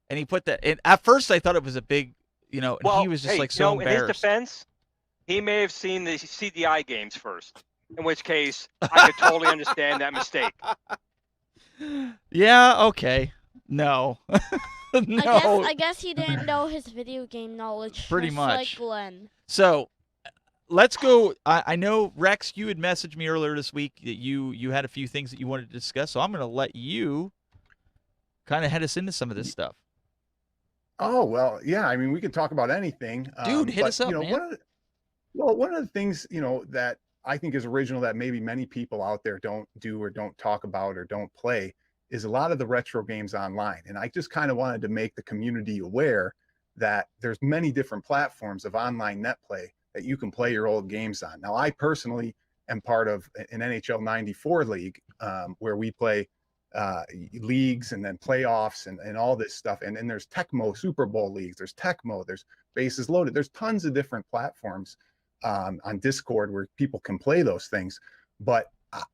and he put that. And at first, I thought it was a big, and Well, he was just hey, like so in his embarrassed. defense, he may have seen the CDI games first, in which case I could totally understand that mistake. Yeah. Okay. No. No. I guess he didn't know his video game knowledge. Pretty just much. like Glenn. So let's go. I know, Rex, you had messaged me earlier this week that you had a few things that you wanted to discuss, so I'm going to let you kind of head us into some of this stuff. Oh, well, yeah. I mean, we could talk about anything. Dude, hit us up, man. One of the things, that I think is original that maybe many people out there don't do or don't talk about or don't play is a lot of the retro games online. And I just kind of wanted to make the community aware that there's many different platforms of online net play that you can play your old games on. Now, I personally am part of an NHL 94 league where we play leagues and then playoffs and all this stuff. And then there's Tecmo Super Bowl leagues, there's Tecmo, there's Bases Loaded. There's tons of different platforms on Discord where people can play those things. But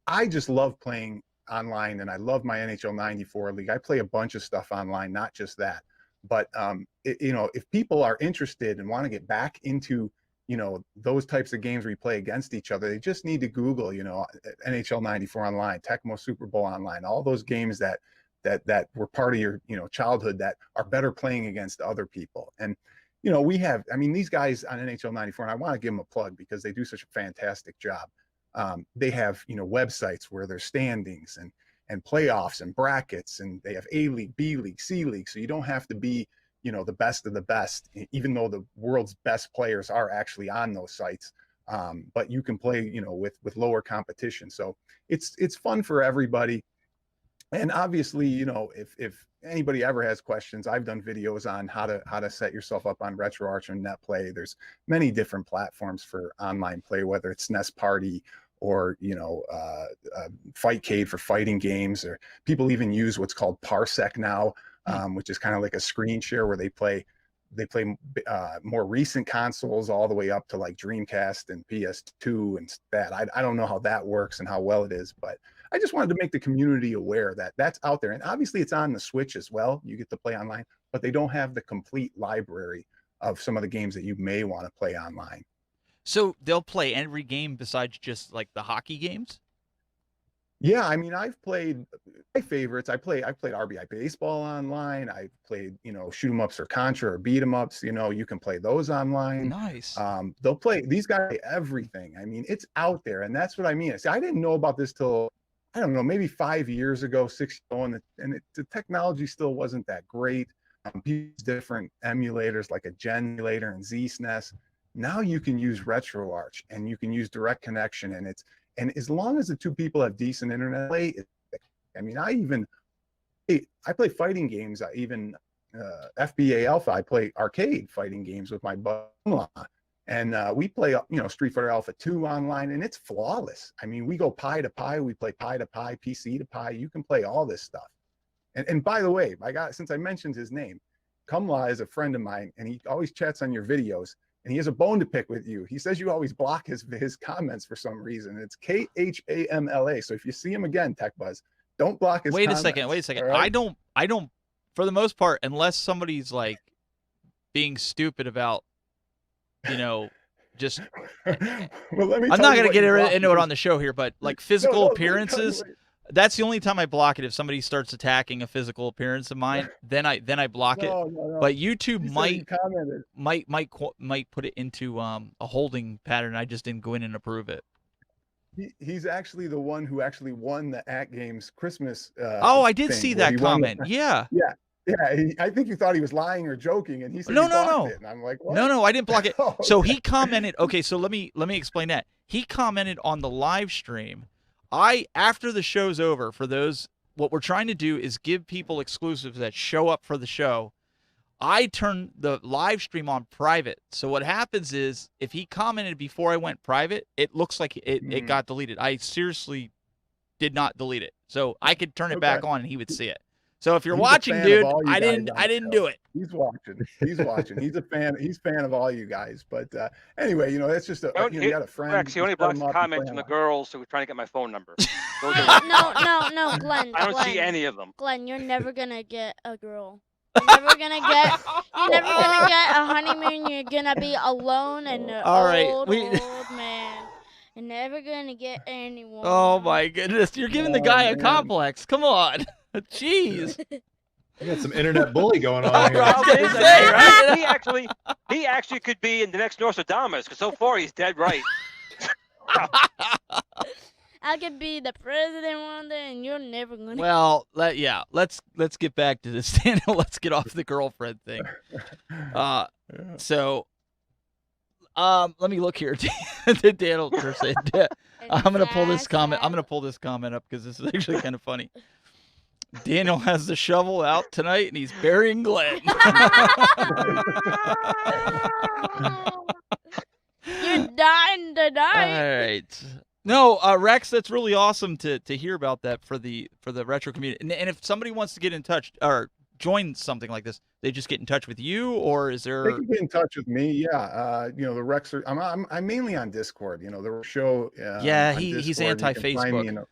I just love playing online, and I love my NHL 94 league. I play a bunch of stuff online, not just that. But if people are interested and want to get back into those types of games where you play against each other, they just need to Google NHL 94 online, Tecmo Super Bowl online, all those games that were part of your childhood that are better playing against other people. And we have, these guys on NHL 94, and I want to give them a plug because they do such a fantastic job. They have websites where there's standings and playoffs and brackets, and they have A League, B League, C League, so you don't have to be the best of the best, even though the world's best players are actually on those sites. But you can play with lower competition, so it's fun for everybody. And obviously, if anybody ever has questions, I've done videos on how to set yourself up on RetroArch and NetPlay. There's many different platforms for online play, whether it's Nest Party or Fightcade for fighting games, or people even use what's called Parsec now, which is kind of like a screen share where they play more recent consoles all the way up to like Dreamcast and PS2 and that. I don't know how that works and how well it is, but I just wanted to make the community aware that that's out there. And obviously it's on the Switch as well. You get to play online, but they don't have the complete library of some of the games that you may want to play online. So they'll play every game besides just like the hockey games? Yeah, I've played my favorites. I played RBI Baseball online. I played, shoot 'em ups or Contra or beat 'em ups. You can play those online. Nice. They'll play, these guys, everything. It's out there, and that's what I mean. See, I didn't know about this till, I don't know, maybe 5 years ago, 6 years ago, and the technology still wasn't that great. Different emulators like a Gen emulator and ZSNES. Now you can use RetroArch and you can use direct connection, and as long as the two people have decent internet play, I play fighting games. FBA Alpha, I play arcade fighting games with my buddy, and we play Street Fighter Alpha 2 online, and it's flawless. We go Pi to Pi, we play Pi to Pi, PC to Pi. You can play all this stuff. And by the way, since I mentioned his name, Kumla is a friend of mine, and he always chats on your videos. And he has a bone to pick with you. He says you always block his comments for some reason. It's KHAMLA. So if you see him again, Tech Buzz, don't block his comments. Wait a second. Right? I don't, for the most part, unless somebody's like being stupid about just Well, let me I'm tell not you going to what get you block, into it because- on the show here, but like No, physical no, let me tell you appearances, what- that's the only time I block it. If somebody starts attacking a physical appearance of mine, then I block it. No. But YouTube He said he commented. might put it into a holding pattern. I just didn't go in and approve it. He's actually the one who actually won the At Games Christmas. Oh, I did thing see where that he won the- comment. Yeah. Yeah. I think you thought he was lying or joking, and he said No, he no, blocked no. it, and I'm like, what? No, I didn't block it. Oh, So okay. he commented. Okay, so let me explain that. He commented on the live stream. After the show's over, for those, what we're trying to do is give people exclusives that show up for the show. I turn the live stream on private. So what happens is, if he commented before I went private, it looks like it got deleted. I seriously did not delete it. So I could turn it back on and he would see it. So if you're He's a watching, fan of dude, all you I guys didn't on the show. do it. He's watching. He's watching. He's a fan. He's a fan of all you guys. But anyway, that's just you got a friend. Rex, he only you set blocks him up, you comments play from the him girls who were trying to get my phone number. Those are, No, Glenn. I don't see Glenn, any of them. Glenn, you're never gonna get a girl. You're never gonna get a honeymoon. You're gonna be alone and an All right, old man. You're never gonna get anyone. Oh my goodness, you're giving the guy a man. complex. Come on. Jeez. I got some internet bully going on I here. was gonna say, right? He actually could be in the next Nostradamus, because so far he's dead right. I could be the president one day, and you're never gonna. Well, let's get back to this, Daniel. Let's get off the girlfriend thing. So, let me look here. Daniel said, I'm gonna pull this comment. I'm gonna pull this comment up because this is actually kind of funny. Daniel has the shovel out tonight, and he's burying Glenn. You're dying tonight. All right. No, Rex, that's really awesome to hear about that for the retro community. And if somebody wants to get in touch or join something like this, they just get in touch with you, or is there? They can get in touch with me. Yeah, the Rex. I'm mainly on Discord. The show. Yeah, on he's Discord, you can find me anti-Facebook.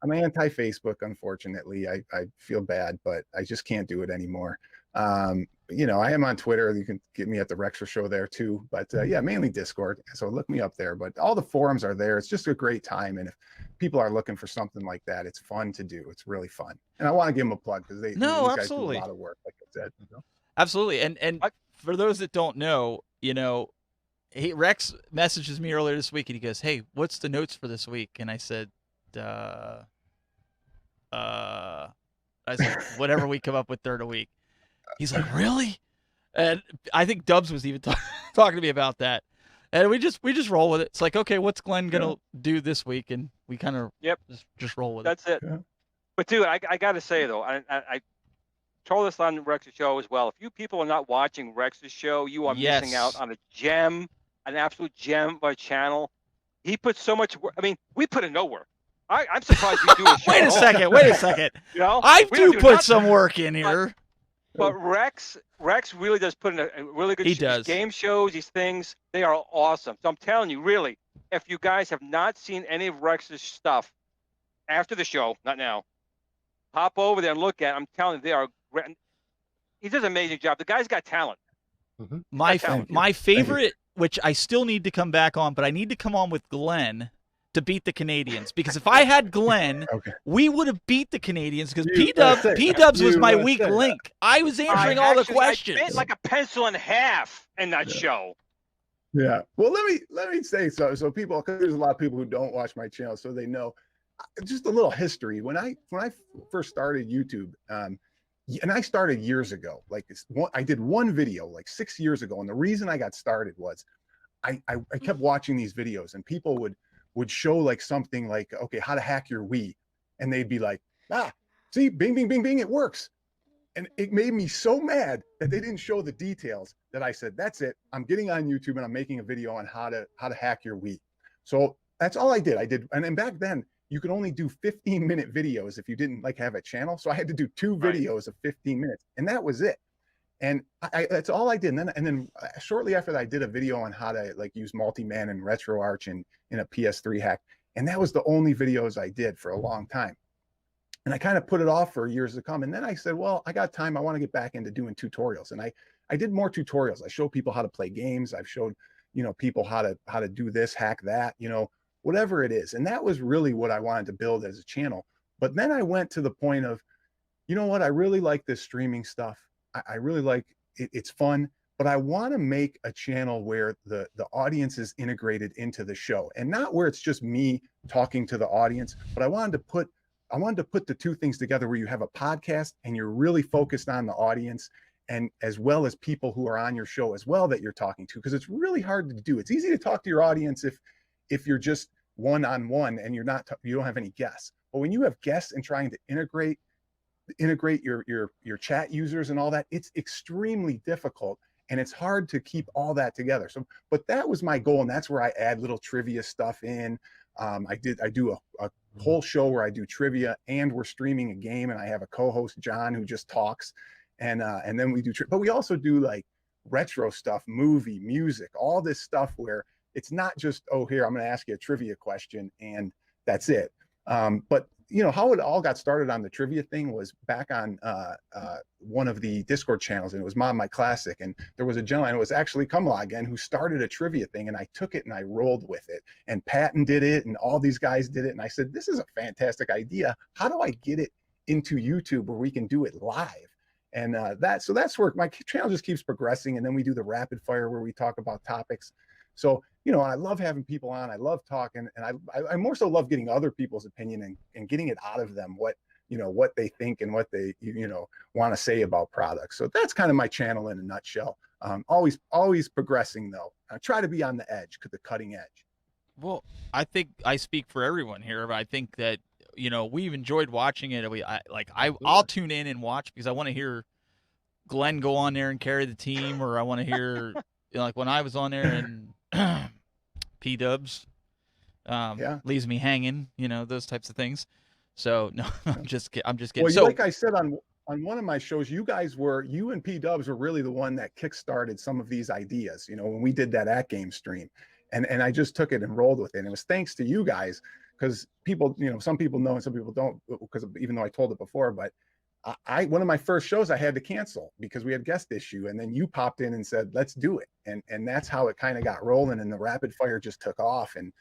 I'm anti-Facebook, unfortunately. I feel bad, but I just can't do it anymore. I am on Twitter. You can get me at the Rexer Show there too. But yeah, mainly Discord. So look me up there. But all the forums are there. It's just a great time. And if people are looking for something like that, it's fun to do. It's really fun. And I want to give them a plug because these guys do a lot of work, like I said. Absolutely. And for those that don't know, Rex messages me earlier this week and he goes, "Hey, what's the notes for this week?" And I said, whatever we come up with third a week. He's like, "Really?" And I think Dubs was even talking to me about that. And we just roll with it. It's like, okay, what's Glenn gonna do this week? And we kind of just roll with That's it. Yeah. But dude, I gotta say though, I told this on Rex's show as well. If you people are not watching Rex's show, you are missing out on an absolute gem of a channel. He puts so much work. I mean, we put in no work. I'm surprised you do a show. Wait a second. I do put some work in here. But Rex really does put in a really good. He does. Game shows, these things, they are awesome. So I'm telling you, really, if you guys have not seen any of Rex's stuff after the show, not now, hop over there and look at it. I'm telling you, they are great. He does an amazing job. The guy's got talent. Mm-hmm. My favorite, which I still need to come back on, but I need to come on with Glenn to beat the Canadians, because if I had Glenn, we would have beat the Canadians, because P-Dubs was my weak link. I was answering all the questions. I bit like a pencil in half in that show. Yeah. Well, let me say so people, because there's a lot of people who don't watch my channel, so they know. Just a little history. When I first started YouTube, and I started years ago, I did one video like 6 years ago, and the reason I got started was I kept watching these videos, and people would show like something like, okay, how to hack your Wii, and they'd be like, see, bing, bing, bing, bing, it works. And it made me so mad that they didn't show the details that I said, that's it. I'm getting on YouTube and I'm making a video on how to hack your Wii. So that's all I did. And then back then you could only do 15-minute videos if you didn't have a channel. So I had to do 2 videos of 15 minutes, and that was it. And that's all I did. And then shortly after that, I did a video on how to use multi-man and RetroArch in a PS3 hack. And that was the only videos I did for a long time. And I kind of put it off for years to come. And then I said, well, I got time. I want to get back into doing tutorials. And I did more tutorials. I showed people how to play games. I've showed, people how to do this, hack that, whatever it is. And that was really what I wanted to build as a channel. But then I went to the point of, you know what, I really like this streaming stuff. I really like it. It's fun, but I want to make a channel where the audience is integrated into the show, and not where it's just me talking to the audience, but I wanted to put the two things together where you have a podcast and you're really focused on the audience, and as well as people who are on your show as well that you're talking to, because it's really hard to do. It's easy to talk to your audience if you're just one-on-one and you don't have any guests. But when you have guests and trying to integrate your chat users and all that, it's extremely difficult, and it's hard to keep all that together. So, but that was my goal, and that's where I add little trivia stuff in. I do a whole show where I do trivia, and we're streaming a game, and I have a co-host, John, who just talks, and then we do but we also do like retro stuff, movie, music, all this stuff where it's not just, oh, here, I'm going to ask you a trivia question and that's it. But how it all got started on the trivia thing was back on one of the Discord channels, and it was Mom My Classic, and there was a gentleman, it was actually Kamala again, who started a trivia thing, and I took it and I rolled with it, and Patton did it, and all these guys did it, and I said, this is a fantastic idea. How do I get it into YouTube where we can do it live? And that's where my channel just keeps progressing, and then we do the rapid fire where we talk about topics. So, I love having people on. I love talking, and I more so love getting other people's opinion and getting it out of them, what they think and what they, want to say about products. So that's kind of my channel in a nutshell. Always progressing though. I try to be on the edge, the cutting edge. Well, I think I speak for everyone here, but I think that, we've enjoyed watching it. I'll tune in and watch because I want to hear Glenn go on there and carry the team, or I want to hear, like when I was on there and P-dubs leaves me hanging, those types of things. So no, I'm just kidding. Well, like I said on one of my shows, you and P-dubs were really the one that kickstarted some of these ideas, when we did that at game stream, and I just took it and rolled with it. And it was thanks to you guys, because people, some people know and some people don't, because even though I told it before, but one of my first shows I had to cancel because we had guest issue, and then you popped in and said, let's do it. And that's how it kind of got rolling, and the rapid fire just took off. And,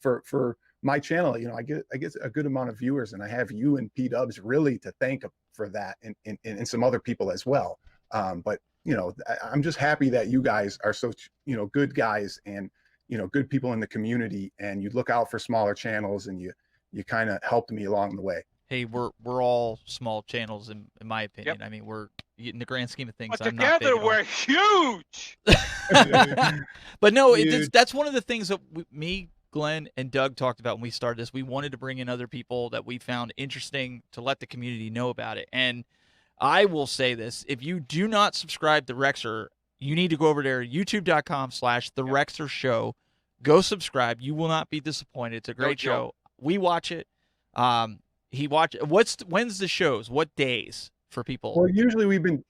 for my channel, I get a good amount of viewers, and I have you and P-dubs really to thank for that, and some other people as well. But, I'm just happy that you guys are so, good guys and, good people in the community, and you look out for smaller channels, and you kind of helped me along the way. Hey, we're all small channels in my opinion. Yep. I mean, we're in the grand scheme of things. But together we're huge. But no, that's one of the things that me, Glenn, and Doug talked about when we started this. We wanted to bring in other people that we found interesting to let the community know about it. And I will say this: if you do not subscribe to Rexer, you need to go over there, youtube.com/The Rexer Show. Go subscribe. You will not be disappointed. It's a great show. We watch it. When's the shows? What days for people? Well, usually we've been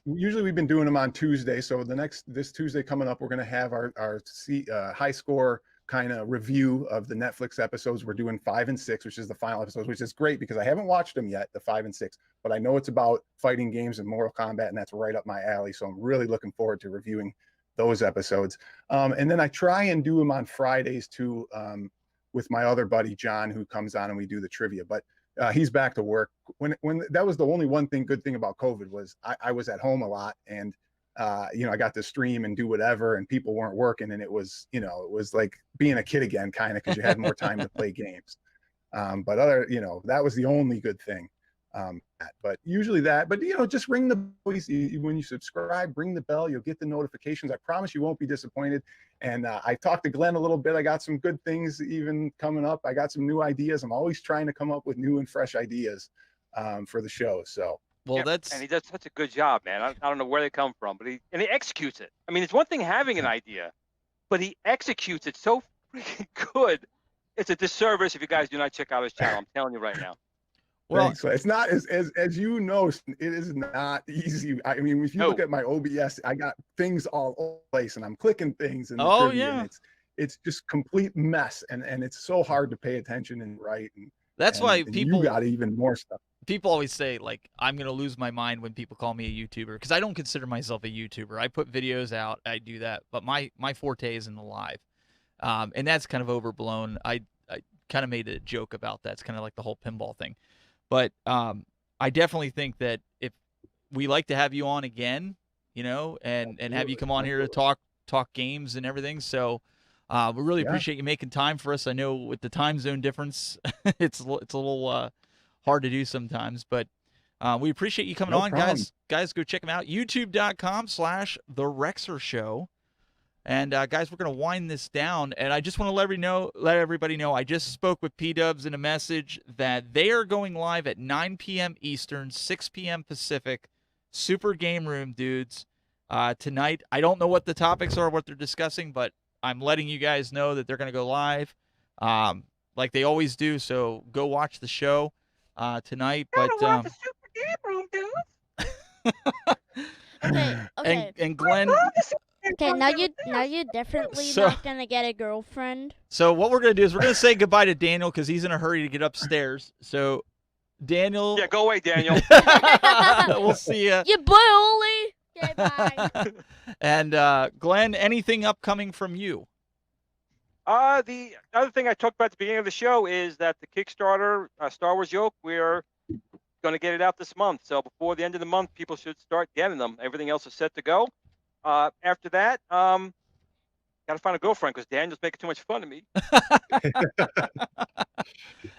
doing them on Tuesday. So this Tuesday coming up, we're going to have our high score kind of review of the Netflix episodes. We're doing 5 and 6, which is the final episodes, which is great because I haven't watched them yet, the 5 and 6, but I know it's about fighting games and Mortal Kombat, and that's right up my alley. So I'm really looking forward to reviewing those episodes. And then I try and do them on Fridays too, with my other buddy, John, who comes on and we do the trivia, but he's back to work. When that was the only good thing about COVID was I was at home a lot, and I got to stream and do whatever, and people weren't working, and it was like being a kid again, kind of, because you had more time to play games. But that was the only good thing. But usually just ring the bell. When you subscribe, ring the bell, you'll get the notifications. I promise you won't be disappointed. And I talked to Glenn a little bit. I got some good things even coming up. I got some new ideas. I'm always trying to come up with new and fresh ideas for the show. So and he does such a good job, man. I don't know where they come from, but he executes it. I mean, it's one thing having an idea, but he executes it so freaking good. It's a disservice if you guys do not check out his channel. I'm telling you right now. Well, so it's not as you know, it is not easy. I mean, if you look at my OBS, I got things all over the place, and I'm clicking things, and and it's just complete mess, and it's so hard to pay attention and write. And that's why people you got even more stuff. people always say, like, I'm going to lose my mind when people call me a YouTuber, because I don't consider myself a YouTuber. I put videos out, I do that, but my forte is in the live. And that's kind of overblown. I kind of made a joke about that. It's kind of like the whole pinball thing. But I definitely think that if we like to have you on again, and have you come on here to talk games and everything. So we really appreciate you making time for us. I know with the time zone difference, it's a little hard to do sometimes, but we appreciate you coming on, problem. guys. Go check them out. YouTube.com/The Rexer Show. And guys, we're gonna wind this down, and I just want to let everybody know. I just spoke with P-Dubs in a message that they are going live at 9 p.m. Eastern, 6 p.m. Pacific. Super Game Room, dudes. Tonight, I don't know what the topics are, what they're discussing, but I'm letting you guys know that they're gonna go live, like they always do. So go watch the show tonight. But watch the Super Game Room, dude. Okay. and Glenn. Okay, now you're definitely not gonna get a girlfriend. So what we're gonna do is we're gonna say goodbye to Daniel because he's in a hurry to get upstairs. So Daniel. Yeah, go away, Daniel. We'll see you. You bully. Okay, bye. And Glenn, anything upcoming from you? The other thing I talked about at the beginning of the show is that the Kickstarter Star Wars Yoke, we're going to get it out this month. So before the end of the month, people should start getting them. Everything else is set to go. After that, got to find a girlfriend because Daniel's making too much fun of me.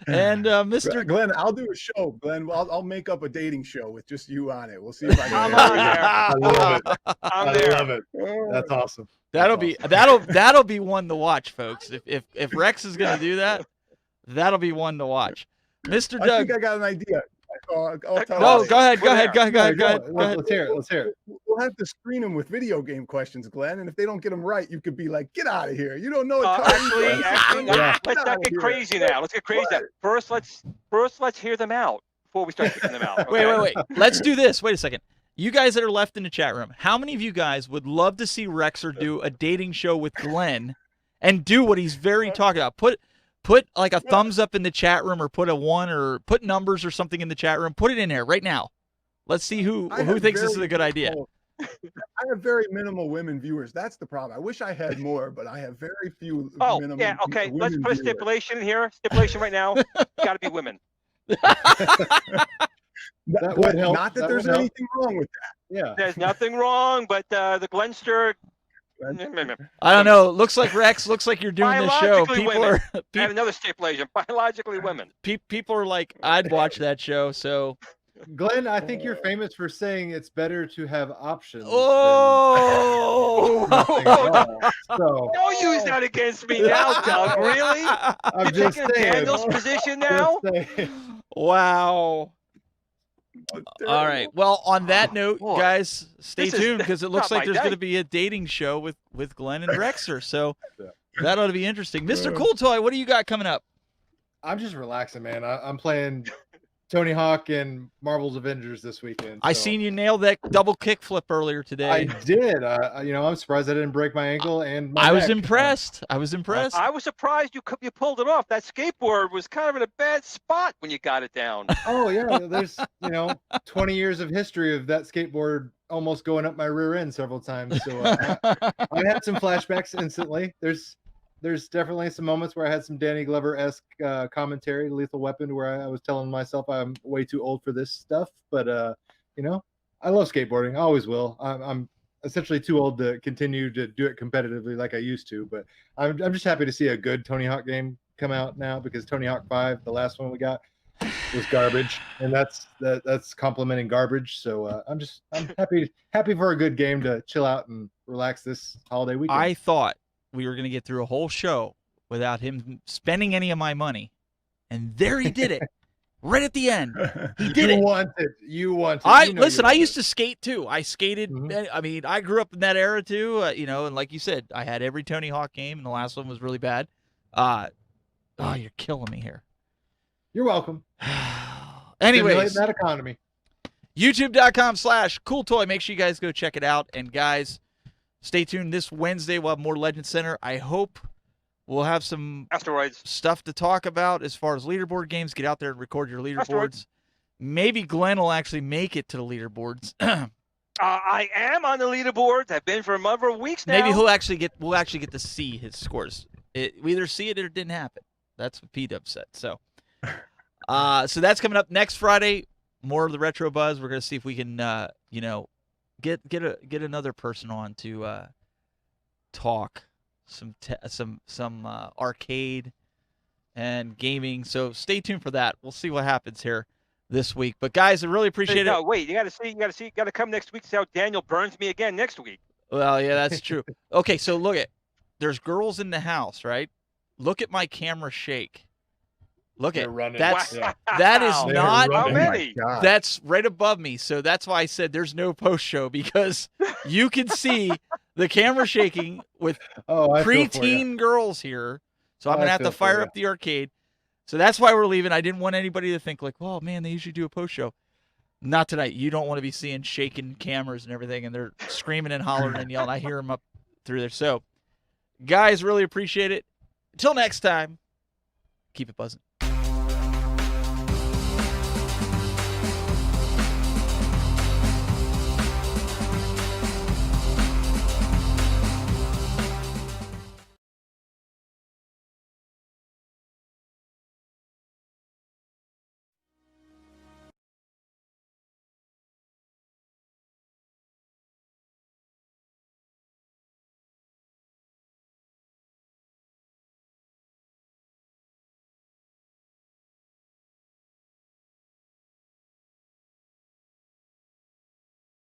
And Mr. Glenn, I'll do a show. Glenn, I'll make up a dating show with just you on it. We'll see if I I'm can. on there. I love it. I'm I there. love it. That's awesome. That'll be one to watch, folks. If Rex is gonna do that, that'll be one to watch. Mr. I Doug. think I got an idea. I'll tell No, you. go ahead. Go ahead. Let's hear it. We'll have to screen them with video game questions, Glenn. And if they don't get them right, you could be like, "Get out of here! You don't know what." Actually, Yeah. let's not get crazy now. Let's get crazy now. First, let's hear them out before we start kicking them out. Okay? Wait. Let's do this. Wait a second. You guys that are left in the chat room, how many of you guys would love to see Rexer do a dating show with Glenn and do what he's very talking about? Put like a thumbs up in the chat room, or put a 1, or put numbers or something in the chat room. Put it in there right now. Let's see who thinks this is a good idea. I have very minimal women viewers. That's the problem. I wish I had more, but I have very few. Oh, minimum yeah. Okay. women Let's put a viewers. stipulation in here. Stipulation right now. Got to be women. That would help. Not that That there's would help. anything wrong with that. Yeah. There's nothing wrong, but the Glenster. I don't know. Looks like Rex. Looks like you're doing this show. Biologically People women. are I have another stipulation. Biologically women. people are like, I'd watch that show. So Glenn, I think you're famous for saying it's better to have options. oh, Than nothing at all. So Don't use that against me now, Doug. Really? I'm You're just taking saying. Daniel's position now? Just saying. wow. All right. Well, on that note, boy. guys, stay This is tuned because it looks not like my there's going to day. be a dating show with Glenn and Rexer. So Yeah. that ought to be interesting. Mr. Cool Toy, what do you got coming up? I'm just relaxing, man. I'm playing Tony Hawk and Marvel's Avengers this weekend. I so- seen you nail that double kickflip earlier today. I did. I'm surprised I didn't break my ankle and my I was neck. impressed. I was impressed. I was surprised you pulled it off. That skateboard was kind of in a bad spot when you got it down. Oh yeah, there's 20 years of history of that skateboard almost going up my rear end several times. So I had some flashbacks instantly. There's definitely some moments where I had some Danny Glover-esque commentary, Lethal Weapon, where I was telling myself I'm way too old for this stuff. But I love skateboarding. I always will. I'm essentially too old to continue to do it competitively like I used to. But I'm just happy to see a good Tony Hawk game come out now, because Tony Hawk 5, the last one we got, was garbage, and that's complimenting garbage. So I'm happy for a good game to chill out and relax this holiday weekend. I thought we were going to get through a whole show without him spending any of my money, and there he did it right at the end. He did it. You wanted. I used to skate too. I skated. Mhm. I mean, I grew up in that era too. And like you said, I had every Tony Hawk game, and the last one was really bad. You're killing me here. You're welcome. Anyways, Stimulating that economy. YouTube.com/CoolToy. Make sure you guys go check it out. And guys, stay tuned. This Wednesday we'll have more Legend Center. I hope we'll have some Asteroids. stuff to talk about as far as leaderboard games. Get out there and record your leaderboards. Maybe Glenn will actually make it to the leaderboards. I am on the leaderboards. I've been for a number of weeks now. Maybe we'll actually get to see his scores. We either see it or it didn't happen. That's what P-Dub said. So, so that's coming up next Friday. More of the Retro Buzz. We're gonna see if we can, get another person on to talk some arcade and gaming. So stay tuned for that. We'll see what happens here this week. But guys, I really appreciate it. Wait, you gotta come next week to see how Daniel burns me again next week. Well, yeah, that's true. Okay, so there's girls in the house, right? Look at my camera shake. Look at that is Wow. not How Oh many? my God. that's right above me. So that's why I said there's no post show, because you can see the camera shaking with Oh, I feel for you. preteen girls here. So I'm I gonna have to feel for fire you. up the arcade. So that's why we're leaving. I didn't want anybody to think like, oh man, they usually do a post show. Not tonight. You don't want to be seeing shaking cameras and everything, and they're screaming and hollering and yelling. I hear them up through there. So, guys, really appreciate it. Until next time, keep it buzzing.